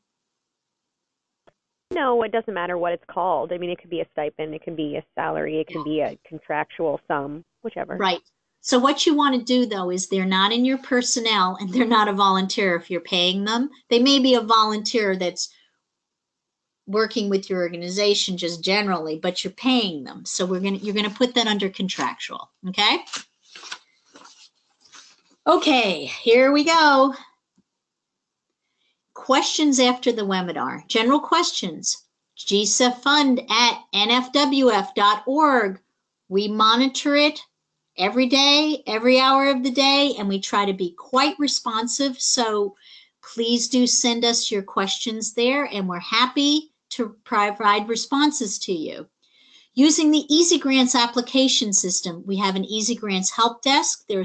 No, it doesn't matter what it's called. I mean, it could be a stipend, it can be a salary, it can be a contractual sum, whichever. Right. So what you want to do, though, is they're not in your personnel and they're not a volunteer if you're paying them. They may be a volunteer that's working with your organization just generally, but you're paying them. So you're gonna put that under contractual, okay? Okay, here we go. Questions after the webinar. General questions. GSEFfund@nfwf.org. We monitor it every day, every hour of the day, and we try to be quite responsive. So please do send us your questions there, and we're happy to provide responses to you. Using the Easy Grants application system, we have an Easy Grants help desk. They're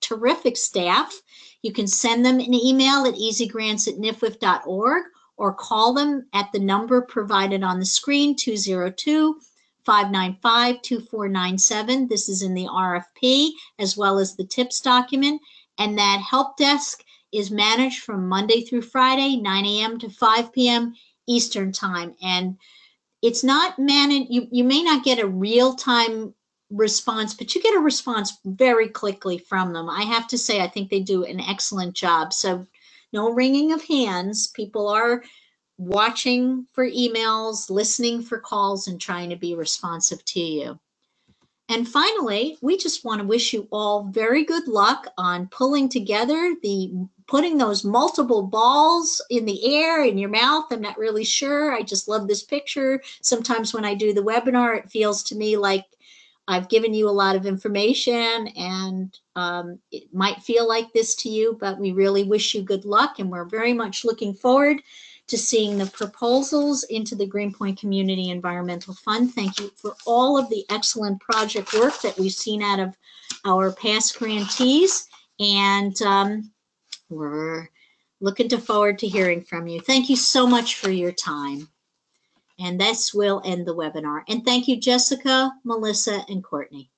terrific staff. You can send them an email at easygrants@nfwf.org or call them at the number provided on the screen, 202-595-2497. This is in the RFP as well as the tips document. And that help desk is managed from Monday through Friday, 9 a.m. to 5 p.m. Eastern time. And it's not managed, you may not get a real-time response, but you get a response very quickly from them. I have to say, I think they do an excellent job. So no wringing of hands. People are watching for emails, listening for calls, and trying to be responsive to you. And finally, we just want to wish you all very good luck on pulling together putting those multiple balls in the air in your mouth. I'm not really sure. I just love this picture. Sometimes when I do the webinar, it feels to me like I've given you a lot of information, and it might feel like this to you, but we really wish you good luck, and we're very much looking forward to seeing the proposals into the Greenpoint Community Environmental Fund. Thank you for all of the excellent project work that we've seen out of our past grantees, and we're looking forward to hearing from you. Thank you so much for your time. And this will end the webinar. And thank you, Jessica, Melissa, and Courtney.